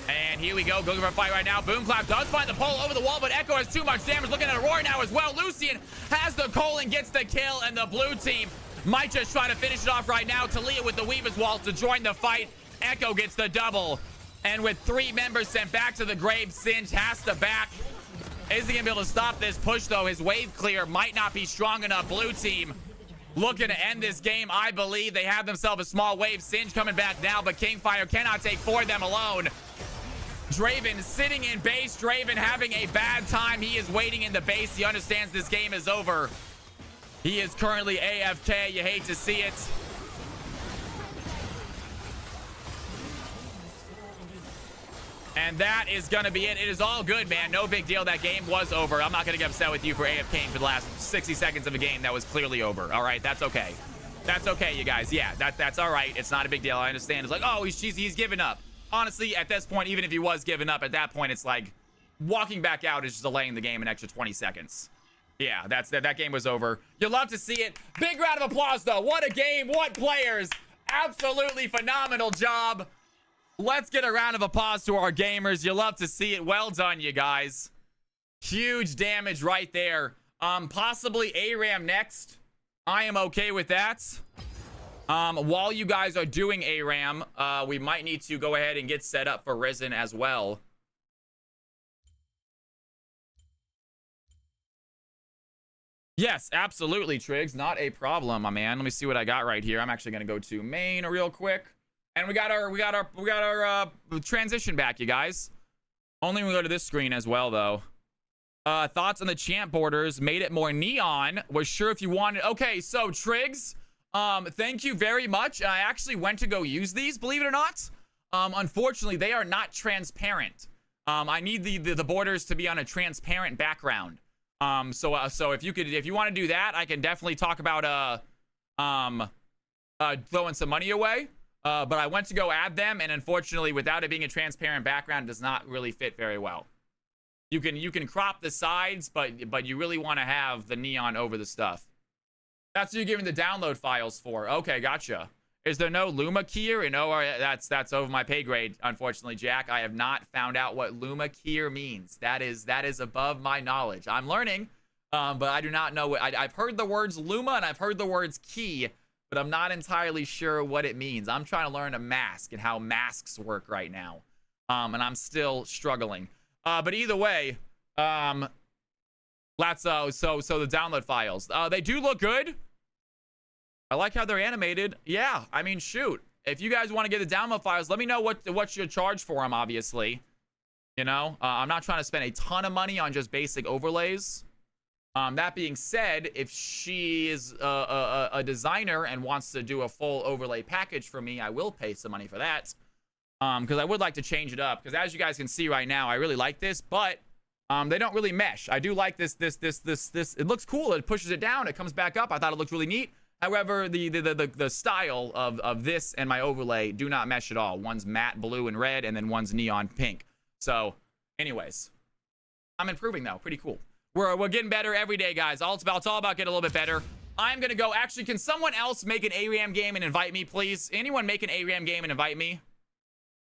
And here we go. Going for a fight right now. Boomclap does find the pole over the wall, but Echo has too much damage. Looking at Aurora now as well. Lucian has the colon, gets the kill, and the blue team might just try to finish it off right now. Talia with the Weaver's Wall to join the fight. Echo gets the double. And with 3 members sent back to the grave, Singe has to back. Is he going to be able to stop this push, though? His wave clear might not be strong enough. Blue team looking to end this game, I believe. They have themselves a small wave. Singe coming back now, but Kingfire cannot take 4 of them alone. Draven sitting in base. Draven having a bad time. He is waiting in the base. He understands this game is over. He is currently AFK. You hate to see it. And that is going to be it. It is all good, man. No big deal. That game was over. I'm not going to get upset with you for AFKing for the last 60 seconds of a game that was clearly over. All right, that's okay. That's okay, you guys. Yeah, that's all right. It's not a big deal. I understand. It's like, oh, he's giving up. Honestly, at this point, even if he was giving up, at that point, it's like walking back out is just delaying the game an extra 20 seconds. Yeah, that game was over. You'll love to see it. Big round of applause, though. What a game. What players. Absolutely phenomenal job. Let's get a round of applause to our gamers. You'll love to see it. Well done, you guys. Huge damage right there. Possibly ARAM next. I am okay with that. While you guys are doing ARAM, we might need to go ahead and get set up for Risen as well. Yes, absolutely, Triggs. Not a problem, my man. Let me see what I got right here. I'm actually gonna go to main real quick. And we got our transition back, you guys. Only when we go to this screen as well, though. Thoughts on the champ borders? Made it more neon. Was sure if you wanted. Okay, so Triggs, thank you very much. I actually went to go use these, believe it or not. Unfortunately, they are not transparent. I need the borders to be on a transparent background. So if you want to do that, I can definitely talk about throwing some money away. But I went to go add them, and unfortunately, without it being a transparent background, it does not really fit very well. You can crop the sides, but you really want to have the neon over the stuff. That's what you're giving the download files for. Okay, gotcha. Is there no Luma keyer? And that's over my pay grade, unfortunately, Jack. I have not found out what Luma keyer means. That is above my knowledge. I'm learning, but I do not know what I've heard the words Luma and I've heard the words key, but I'm not entirely sure what it means. I'm trying to learn a mask and how masks work right now. And I'm still struggling. But either way, let's so the download files. They do look good. I like how they're animated. Yeah, I mean, shoot. If you guys want to get the download files, let me know what you charge for them, obviously. You know, I'm not trying to spend a ton of money on just basic overlays. That being said, if she is a designer and wants to do a full overlay package for me, I will pay some money for that. Because I would like to change it up. Because as you guys can see right now, I really like this, but they don't really mesh. I do like this. It looks cool. It pushes it down. It comes back up. I thought it looked really neat. However, the style of this and my overlay do not mesh at all. One's matte blue and red, and then one's neon pink. So, anyways, I'm improving though. Pretty cool. We're getting better every day, guys. It's all about getting a little bit better. I'm gonna go. Actually, can someone else make an ARAM game and invite me, please? Anyone make an ARAM game and invite me?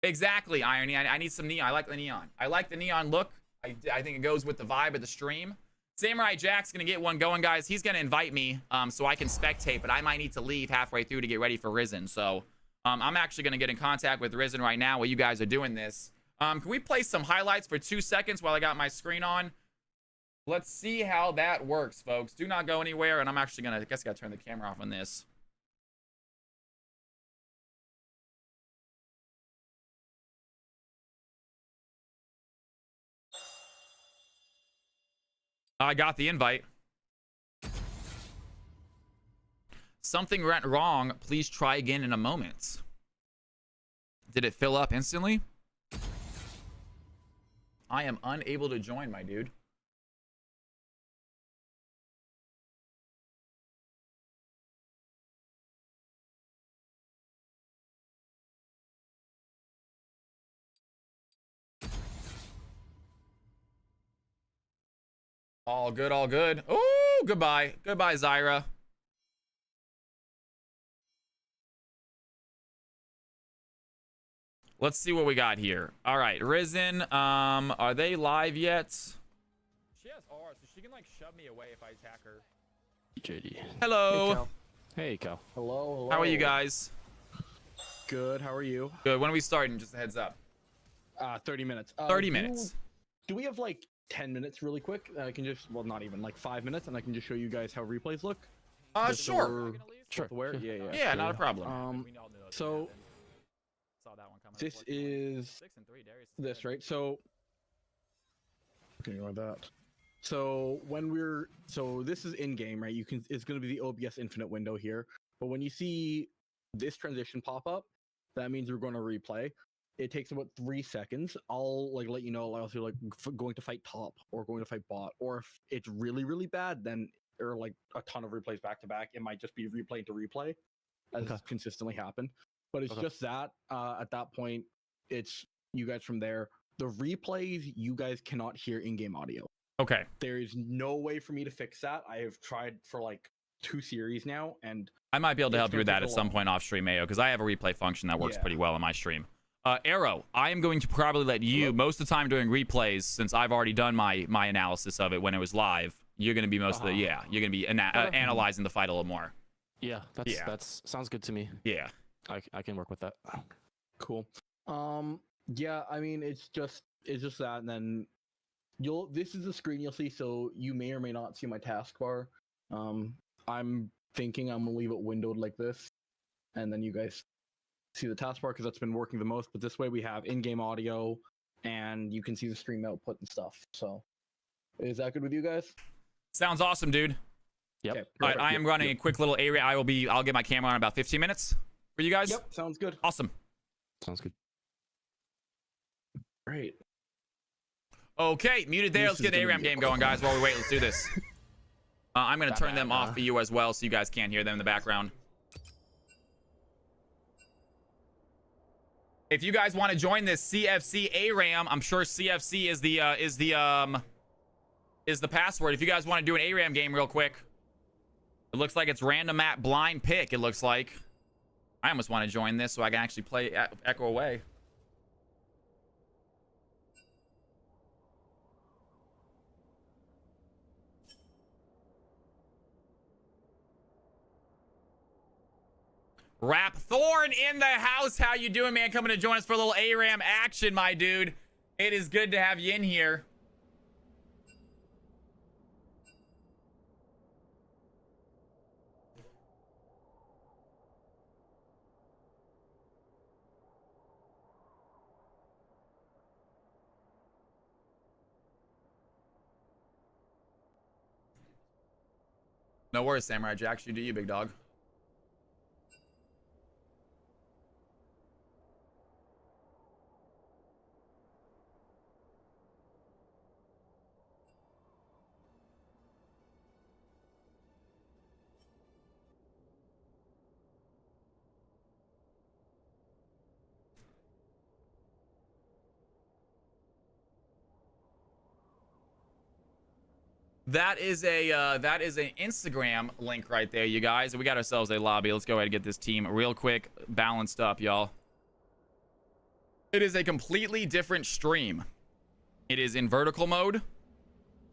Exactly, Irony. I need some neon. I like the neon. I like the neon look. I think it goes with the vibe of the stream. Samurai Jack's gonna get one going, guys. He's gonna invite me so I can spectate, but I might need to leave halfway through to get ready for Risen. So I'm actually gonna get in contact with Risen right now while you guys are doing this. Can we play some highlights for 2 seconds while I got my screen on? Let's see how that works, folks. Do not go anywhere, and I'm actually gonna, I guess I gotta turn the camera off on this. I got the invite. Something went wrong. Please try again in a moment. Did it fill up instantly? I am unable to join, my dude. All good, all good. Oh, goodbye. Goodbye, Zyra. Let's see what we got here. All right, Risen. Are they live yet? She has R, so she can like shove me away if I attack her. JD. Hello. Hey, Cal. Hello. How are you guys? Good. How are you? Good. When are we starting? Just a heads up. 30 minutes. 30 minutes. Do we have like 10 minutes really quick? I can just, well, not even, like 5 minutes, and I can just show you guys how replays look. Sure. Sure. Yeah, not a problem. So this is this, right? So ignore that. So this is in game, right? It's going to be the OBS Infinite window here. But when you see this transition pop up, that means we're going to replay. It takes about 3 seconds. I'll like let you know if you're like going to fight top or going to fight bot, or if it's really, really bad, then or like a ton of replays back to back, it might just be replay to replay, as consistently happened. But it's just that at that point, it's you guys from there. The replays you guys cannot hear in-game audio. Okay. There is no way for me to fix that. I have tried for like 2 series now, and I might be able to help you with that at some point off stream, Mayo, because I have a replay function that works pretty well on my stream. Arrow, I am going to probably let you, most of the time during replays, since I've already done my analysis of it when it was live, you're going to be most of the, you're going to be analyzing the fight a little more. Yeah, that's sounds good to me. Yeah. I can work with that. Cool. Yeah, I mean, it's just that, and then this is the screen you'll see, so you may or may not see my taskbar. I'm thinking I'm gonna leave it windowed like this, and then you guys see the taskbar because that's been working the most. But this way we have in-game audio, and you can see the stream output and stuff. So, is that good with you guys? Sounds awesome, dude. Yep. Okay, All right, I am running a quick little area. I'll get my camera on in about 15 minutes for you guys. Yep, sounds good. Awesome. Sounds good. Great. Okay, muted there. Let's get the ARAM game going, guys. While we wait, let's do this. I'm going to turn them off for you as well so you guys can't hear them in the background. If you guys want to join this CFC ARAM, I'm sure CFC is the password. If you guys want to do an ARAM game real quick, it looks like it's random map blind pick. It looks like I almost want to join this so I can actually play Echo Away. Rap Thorn in the house. How you doing, man? Coming to join us for a little ARAM action, my dude. It is good to have you in here. No worries, Samurai Jack. You do you, big dog. That is an Instagram link right there, you guys. We got ourselves a lobby. Let's go ahead and get this team real quick balanced up, y'all. It is a completely different stream. It is in vertical mode.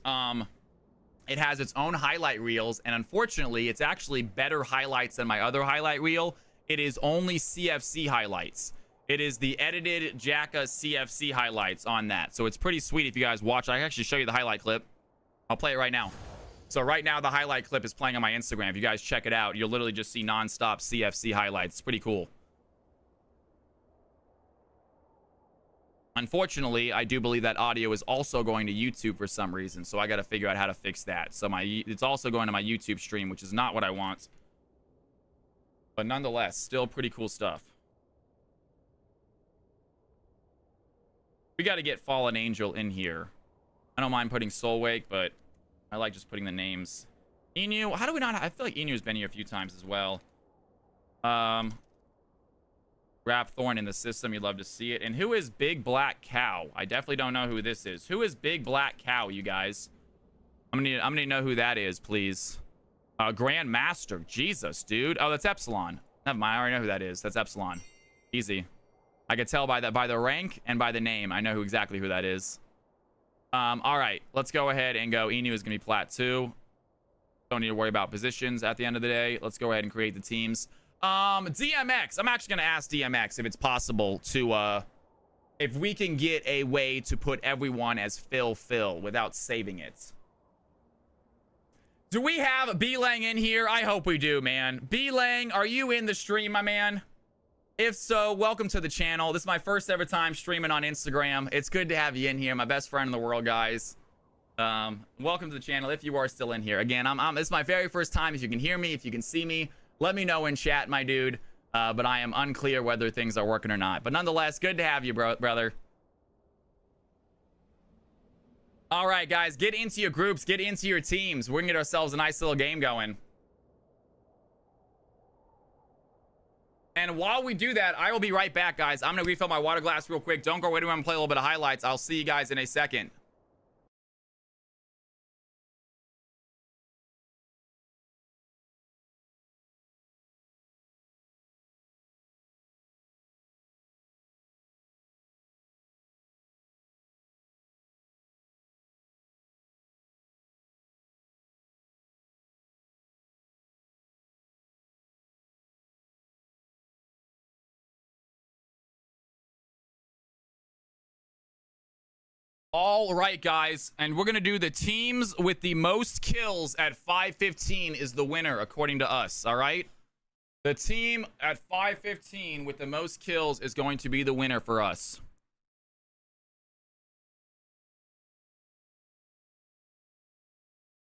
It has its own highlight reels, and unfortunately, it's actually better highlights than my other highlight reel. It is only CFC highlights. It is the edited Jacka CFC highlights on that. So it's pretty sweet if you guys watch. I can actually show you the highlight clip. I'll play it right now. So right now, the highlight clip is playing on my Instagram. If you guys check it out, you'll literally just see nonstop CFC highlights. It's pretty cool. Unfortunately, I do believe that audio is also going to YouTube for some reason, so I got to figure out how to fix that. So it's also going to my YouTube stream, which is not what I want. But nonetheless, still pretty cool stuff. We got to get Fallen Angel in here. I don't mind putting Soulwake, but I like just putting the names. Enu, how do we not? I feel like Enu's been here a few times as well. Rap Thorn in the system. You'd love to see it. And who is Big Black Cow? I definitely don't know who this is. Who is Big Black Cow, you guys? I'm gonna know who that is, please. Grand Master. Jesus, dude. Oh, that's Epsilon. Never mind. I already know who that is. That's Epsilon. Easy. I could tell by the rank and by the name. I know exactly who that is. All right, let's go ahead and go. Enu is gonna be plat 2. Don't need to worry about positions at the end of the day. Let's go ahead and create the teams. DMX, I'm actually gonna ask DMX if it's possible to if we can get a way to put everyone as Phil without saving it. Do we have B-Lang in here? I hope we do, man. B-Lang, are you in the stream, my man? If so, welcome to the channel. This is my first ever time streaming on Instagram. It's good to have you in here, my best friend in the world, guys. Welcome to the channel if you are still in here. Again, this is my very first time. If you can hear me, if you can see me, let me know in chat, my dude. But I am unclear whether things are working or not. But nonetheless, good to have you, brother. All right, guys, get into your groups, get into your teams. We're gonna get ourselves a nice little game going. And while we do that, I will be right back, guys. I'm gonna refill my water glass real quick. Don't go away. I'm gonna play a little bit of highlights. I'll see you guys in a second. All right, guys, and we're gonna do the teams with the most kills at 5:15 is the winner, according to us. All right, the team at 5:15 with the most kills is going to be the winner for us.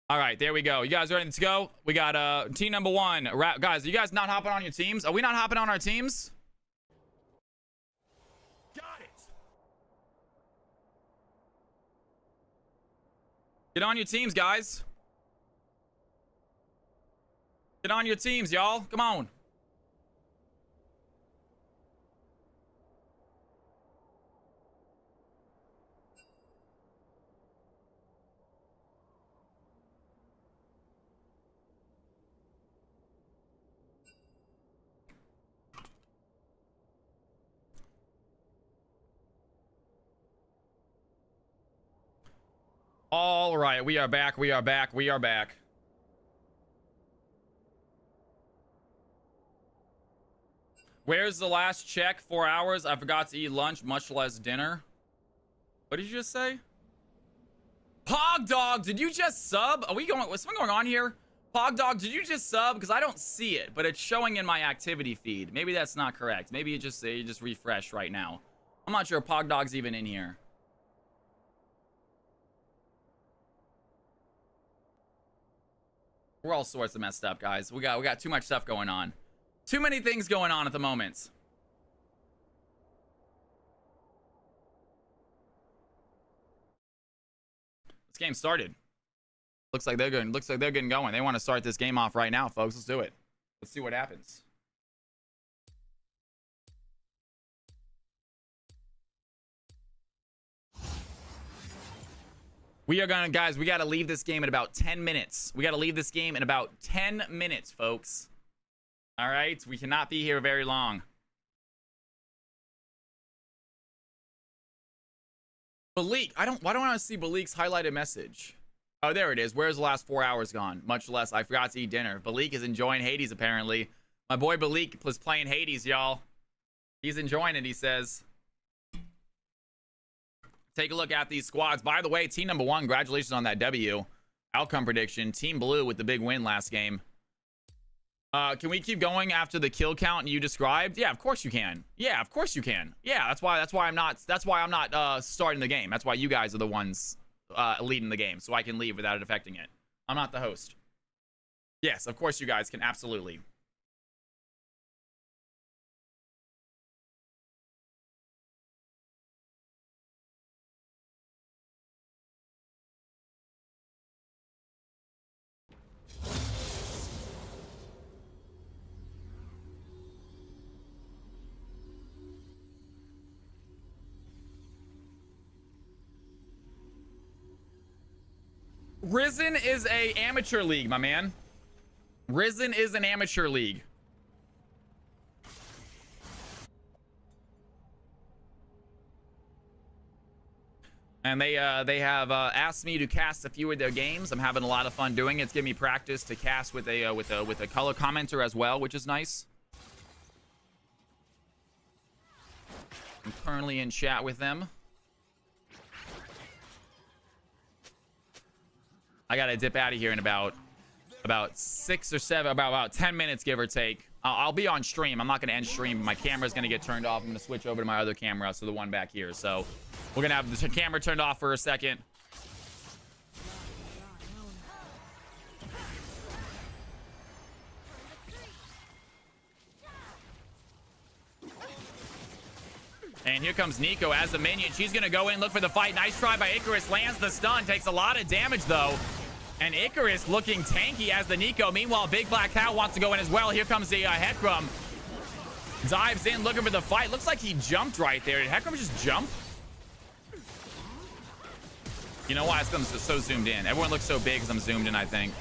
All right, there we go. You guys ready to go? We got team number 1. Guys, are you guys not hopping on your teams? Are we not hopping on our teams? Get on your teams, guys. Get on your teams, y'all. Come on. All right, we are back. We are back. We are back. Where's the last check? 4 hours. I forgot to eat lunch, much less dinner. What did you just say? Pog Dog, did you just sub? Are we going? What's something going on here? Pog Dog, did you just sub? Because I don't see it, but it's showing in my activity feed. Maybe that's not correct. Maybe you just refreshed right now. I'm not sure Pog Dog's even in here. We're all sorts of messed up, guys. We got too much stuff going on. Too many things going on at the moment. This game started. Looks like they're good. Looks like they're getting going. They want to start this game off right now, folks. Let's do it. Let's see what happens. We are gonna, guys, we gotta leave this game in about 10 minutes. We gotta leave this game in about 10 minutes, folks. All right, we cannot be here very long. Balik, why don't I see Balik's highlighted message? Oh, there it is. Where's the last 4 hours gone? Much less, I forgot to eat dinner. Balik is enjoying Hades, apparently. My boy Balik was playing Hades, y'all. He's enjoying it, he says. Take a look at these squads. By the way, team number 1, congratulations on that W. Outcome prediction. Team Blue with the big win last game. Can we keep going after the kill count you described? Yeah, of course you can. Yeah, of course you can. Yeah, that's why I'm not starting the game. That's why you guys are the ones leading the game, so I can leave without it affecting it. I'm not the host. Yes, of course you guys can, absolutely. Risen is a amateur league, my man. Risen is an amateur league. And they have asked me to cast a few of their games. I'm having a lot of fun doing it. It's giving me practice to cast with a color commenter as well, which is nice. I'm currently in chat with them. I gotta dip out of here in about 6 or 7, about 10 minutes, give or take. I'll be on stream. I'm not gonna end stream. My camera's gonna get turned off. I'm gonna switch over to my other camera, so the one back here. So we're gonna have the camera turned off for a second. And here comes Nico as the minion. She's gonna go in, look for the fight. Nice try by Icarus. Lands the stun. Takes a lot of damage though. And Icarus looking tanky as the Nico. Meanwhile, Big Black Cow wants to go in as well. Here comes the Hecarim. Dives in, looking for the fight. Looks like he jumped right there. Did Hecarim just jump? You know why? It's because I'm so zoomed in. Everyone looks so big because I'm zoomed in, I think.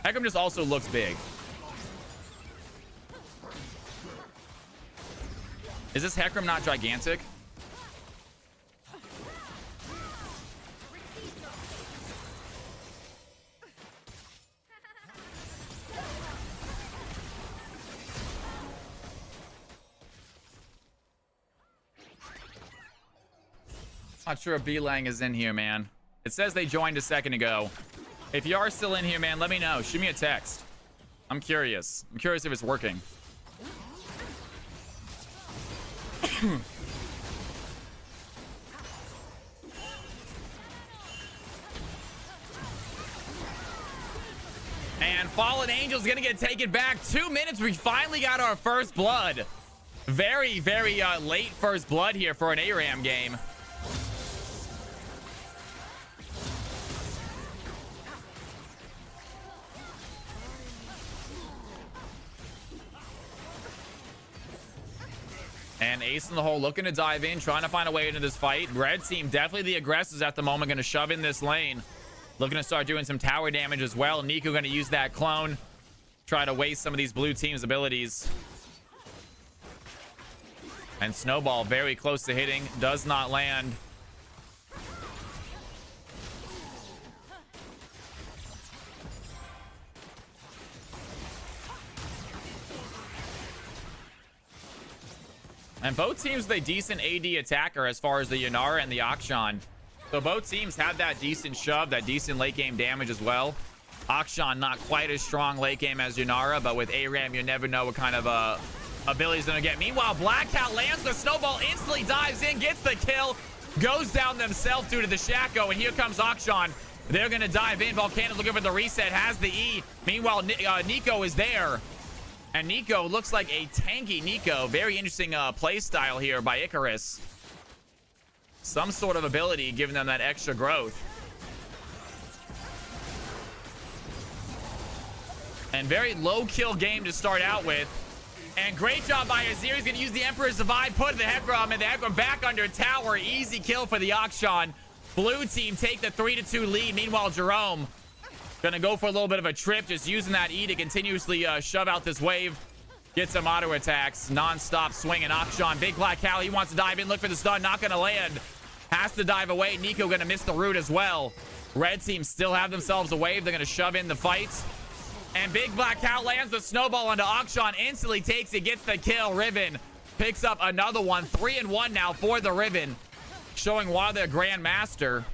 Hecarim just also looks big. Is this Hecarim not gigantic? Not sure if B-Lang is in here, man. It says they joined a second ago. If you are still in here, man, let me know. Shoot me a text. I'm curious. I'm curious if it's working. And Fallen Angel's gonna get taken back. 2 minutes. We finally got our first blood. Very, very late first blood here for an ARAM game. And Ace in the hole looking to dive in, trying to find a way into this fight. Red team, definitely the aggressors at the moment, going to shove in this lane. Looking to start doing some tower damage as well. Nico going to use that clone. Try to waste some of these blue team's abilities. And Snowball very close to hitting. Does not land. And both teams with a decent AD attacker as far as the Yanara and the Akshan. So both teams have that decent shove, that decent late game damage as well. Akshan not quite as strong late game as Yanara, but with ARAM, you never know what kind of ability he's going to get. Meanwhile, Black Cat lands the Snowball, instantly dives in, gets the kill, goes down themselves due to the Shaco, and here comes Akshan. They're going to dive in. Volcano looking for the reset, has the E. Meanwhile, Nico is there. And Nico looks like a tanky Nico. Very interesting play style here by Icarus. Some sort of ability giving them that extra growth. And very low kill game to start out with. And great job by Azir. He's going to use the Emperor's Divide, put the Hecarim, and the Hecarim back under tower. Easy kill for the Akshan. Blue team take the 3-2 lead. Meanwhile, Jerome gonna go for a little bit of a trip, just using that E to continuously shove out this wave. Get some auto attacks, non-stop swinging. Akshan, Big Black Cow, he wants to dive in, look for the stun, not gonna land. Has to dive away. Nico gonna miss the root as well. Red team still have themselves a wave. They're gonna shove in the fight. And Big Black Cow lands the snowball onto Akshan, instantly takes it, gets the kill. Riven picks up another one. 3-1 now for the Riven, showing why they're Grandmaster.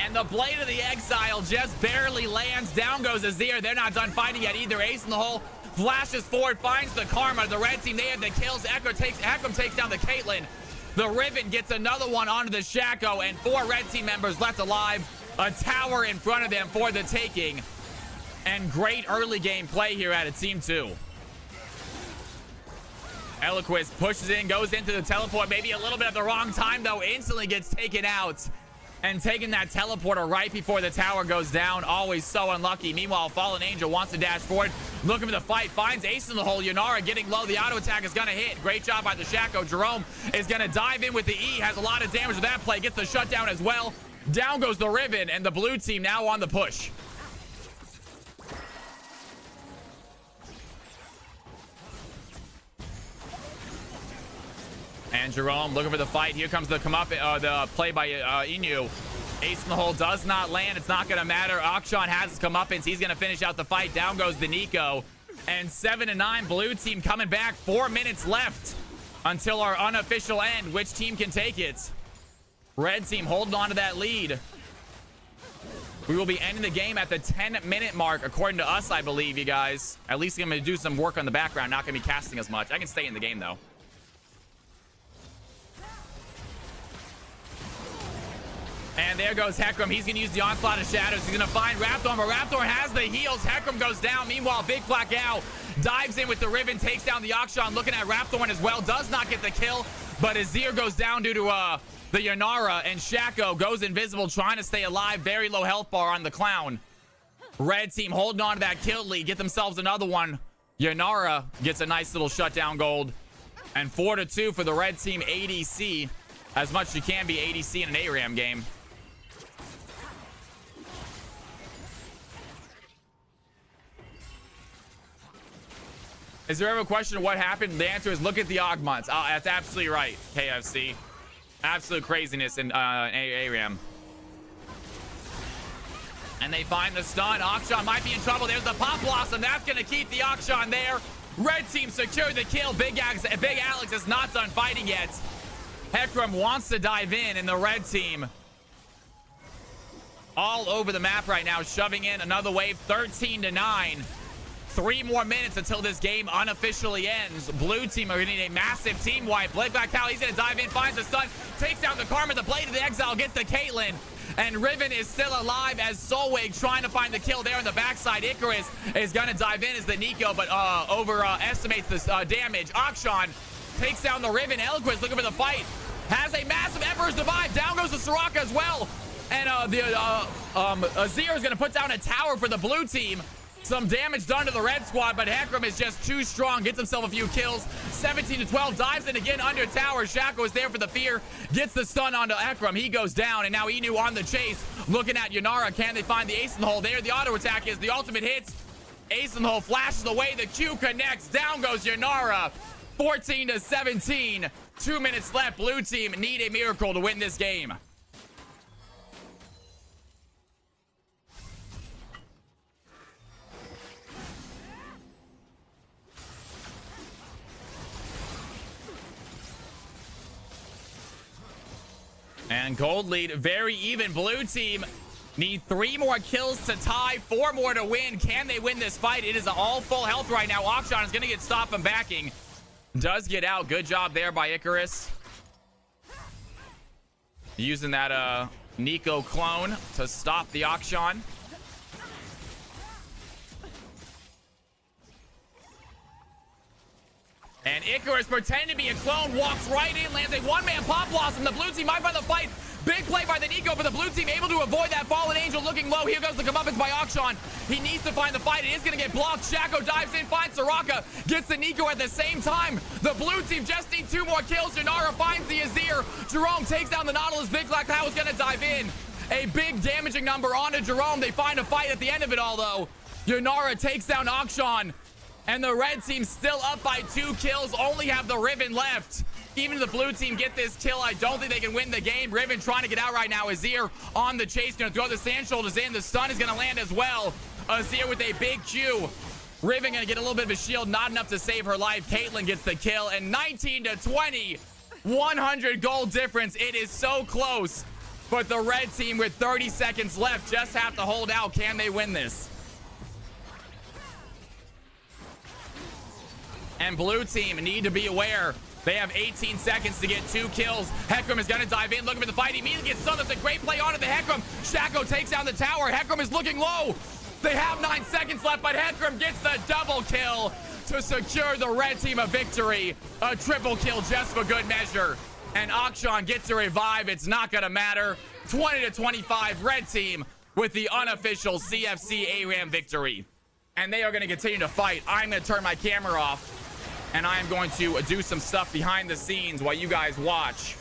And the Blade of the Exile just barely lands. Down goes Azir. They're not done fighting yet either. Ace in the hole flashes forward, finds the Karma. The red team, they have the kills. Hecarim takes down the Caitlyn. The Riven gets another one onto the Shaco, and 4 red team members left alive. A tower in front of them for the taking. And great early game play here out of Team 2. Eliquis pushes in, goes into the teleport. Maybe a little bit at the wrong time, though. Instantly gets taken out. And taking that teleporter right before the tower goes down. Always so unlucky. Meanwhile, Fallen Angel wants to dash forward. Looking for the fight. Finds Ace in the hole. Yanara getting low. The auto attack is going to hit. Great job by the Shaco. Jerome is going to dive in with the E. Has a lot of damage with that play. Gets the shutdown as well. Down goes the Riven. And the blue team now on the push. And Jerome looking for the fight. Here comes the the play by Inu. Ace in the hole does not land. It's not going to matter. Akshan has his comeuppance. He's going to finish out the fight. Down goes the Nico. And 7-9. Blue team coming back. 4 minutes left until our unofficial end. Which team can take it? Red team holding on to that lead. We will be ending the game at the 10-minute mark, according to us, I believe, you guys. At least I'm going to do some work on the background. Not going to be casting as much. I can stay in the game, though. And there goes Hecarim. He's going to use the Onslaught of Shadows. He's going to find Raptor, but Raptor has the heals. Hecarim goes down. Meanwhile, Big Black Owl dives in with the Riven, takes down the Akshan. Looking at Raptor as well. Does not get the kill, but Azir goes down due to the Yanara, and Shaco goes invisible, trying to stay alive. Very low health bar on the Clown. Red team holding on to that kill lead. Get themselves another one. Yanara gets a nice little shutdown gold. And 4-2 for the red team ADC. As much as you can be ADC in an ARAM game. Is there ever a question of what happened? The answer is look at the Augments. Oh, that's absolutely right, KFC. Absolute craziness in ARAM. And they find the stun. Akshan might be in trouble. There's the Pop Blossom. That's going to keep the Akshan there. Red team secure the kill. Big Alex is not done fighting yet. Hecarim wants to dive in, and the red team all over the map right now, shoving in another wave. 13-9. 3 more minutes until this game unofficially ends. Blue team are going to need a massive team wipe. Blade Black Cow, he's going to dive in, finds the stun, takes down the Karma. The Blade of the Exile gets the Caitlyn. And Riven is still alive as Solwig trying to find the kill there on the backside. Icarus is going to dive in as the Nico, but overestimates the damage. Akshan takes down the Riven. Eliquis looking for the fight. Has a massive Emperor's Divide. Down goes the Soraka as well. And Azir is going to put down a tower for the blue team. Some damage done to the red squad, but Hecarim is just too strong. Gets himself a few kills. 17-12, dives in again under tower. Shaco is there for the fear. Gets the stun onto Hecarim. He goes down, and now Inu on the chase. Looking at Yanara. Can they find the ace in the hole? There the auto attack is. The ultimate hits. Ace in the hole flashes away. The Q connects. Down goes Yanara. 14-17. 2 minutes left. Blue team need a miracle to win this game. And gold lead, very even. Blue team need 3 more kills to tie, 4 more to win. Can they win this fight? It is all full health right now. Akshan is going to get stopped from backing. Does get out. Good job there by Icarus. Using that Nico clone to stop the Akshan. And Icarus, pretending to be a clone, walks right in, lands a one-man pop blossom. The blue team might find the fight. Big play by the Nico, but the blue team able to avoid that fallen angel looking low. Here goes the comeuppance by Akshan. He needs to find the fight. It is going to get blocked. Shaco dives in, finds Soraka, gets the Nico at the same time. The blue team just need 2 more kills. Janara finds the Azir. Jerome takes down the Nautilus. Big Black Cloud is going to dive in. A big damaging number onto Jerome. They find a fight at the end of it all, though. Yanara takes down Akshan. And the red team still up by 2 kills, only have the Riven left. Even if the blue team get this kill, I don't think they can win the game. Riven trying to get out right now. Azir on the chase, gonna throw the sand shoulders in. The stun is gonna land as well. Azir with a big Q. Riven gonna get a little bit of a shield, not enough to save her life. Caitlyn gets the kill, and 19-20, 100 gold difference. It is so close, but the red team with 30 seconds left just have to hold out. Can they win this? And blue team need to be aware. They have 18 seconds to get 2 kills. Hecarim is going to dive in, looking for the fight. He immediately gets stunned. That's a great play onto the Hecarim. Shaco takes down the tower. Hecarim is looking low. They have 9 seconds left, but Hecarim gets the double kill to secure the red team a victory. A triple kill just for good measure. And Akshan gets a revive. It's not going to matter. 20-25, red team with the unofficial CFC ARAM victory. And they are going to continue to fight. I'm going to turn my camera off. And I am going to do some stuff behind the scenes while you guys watch.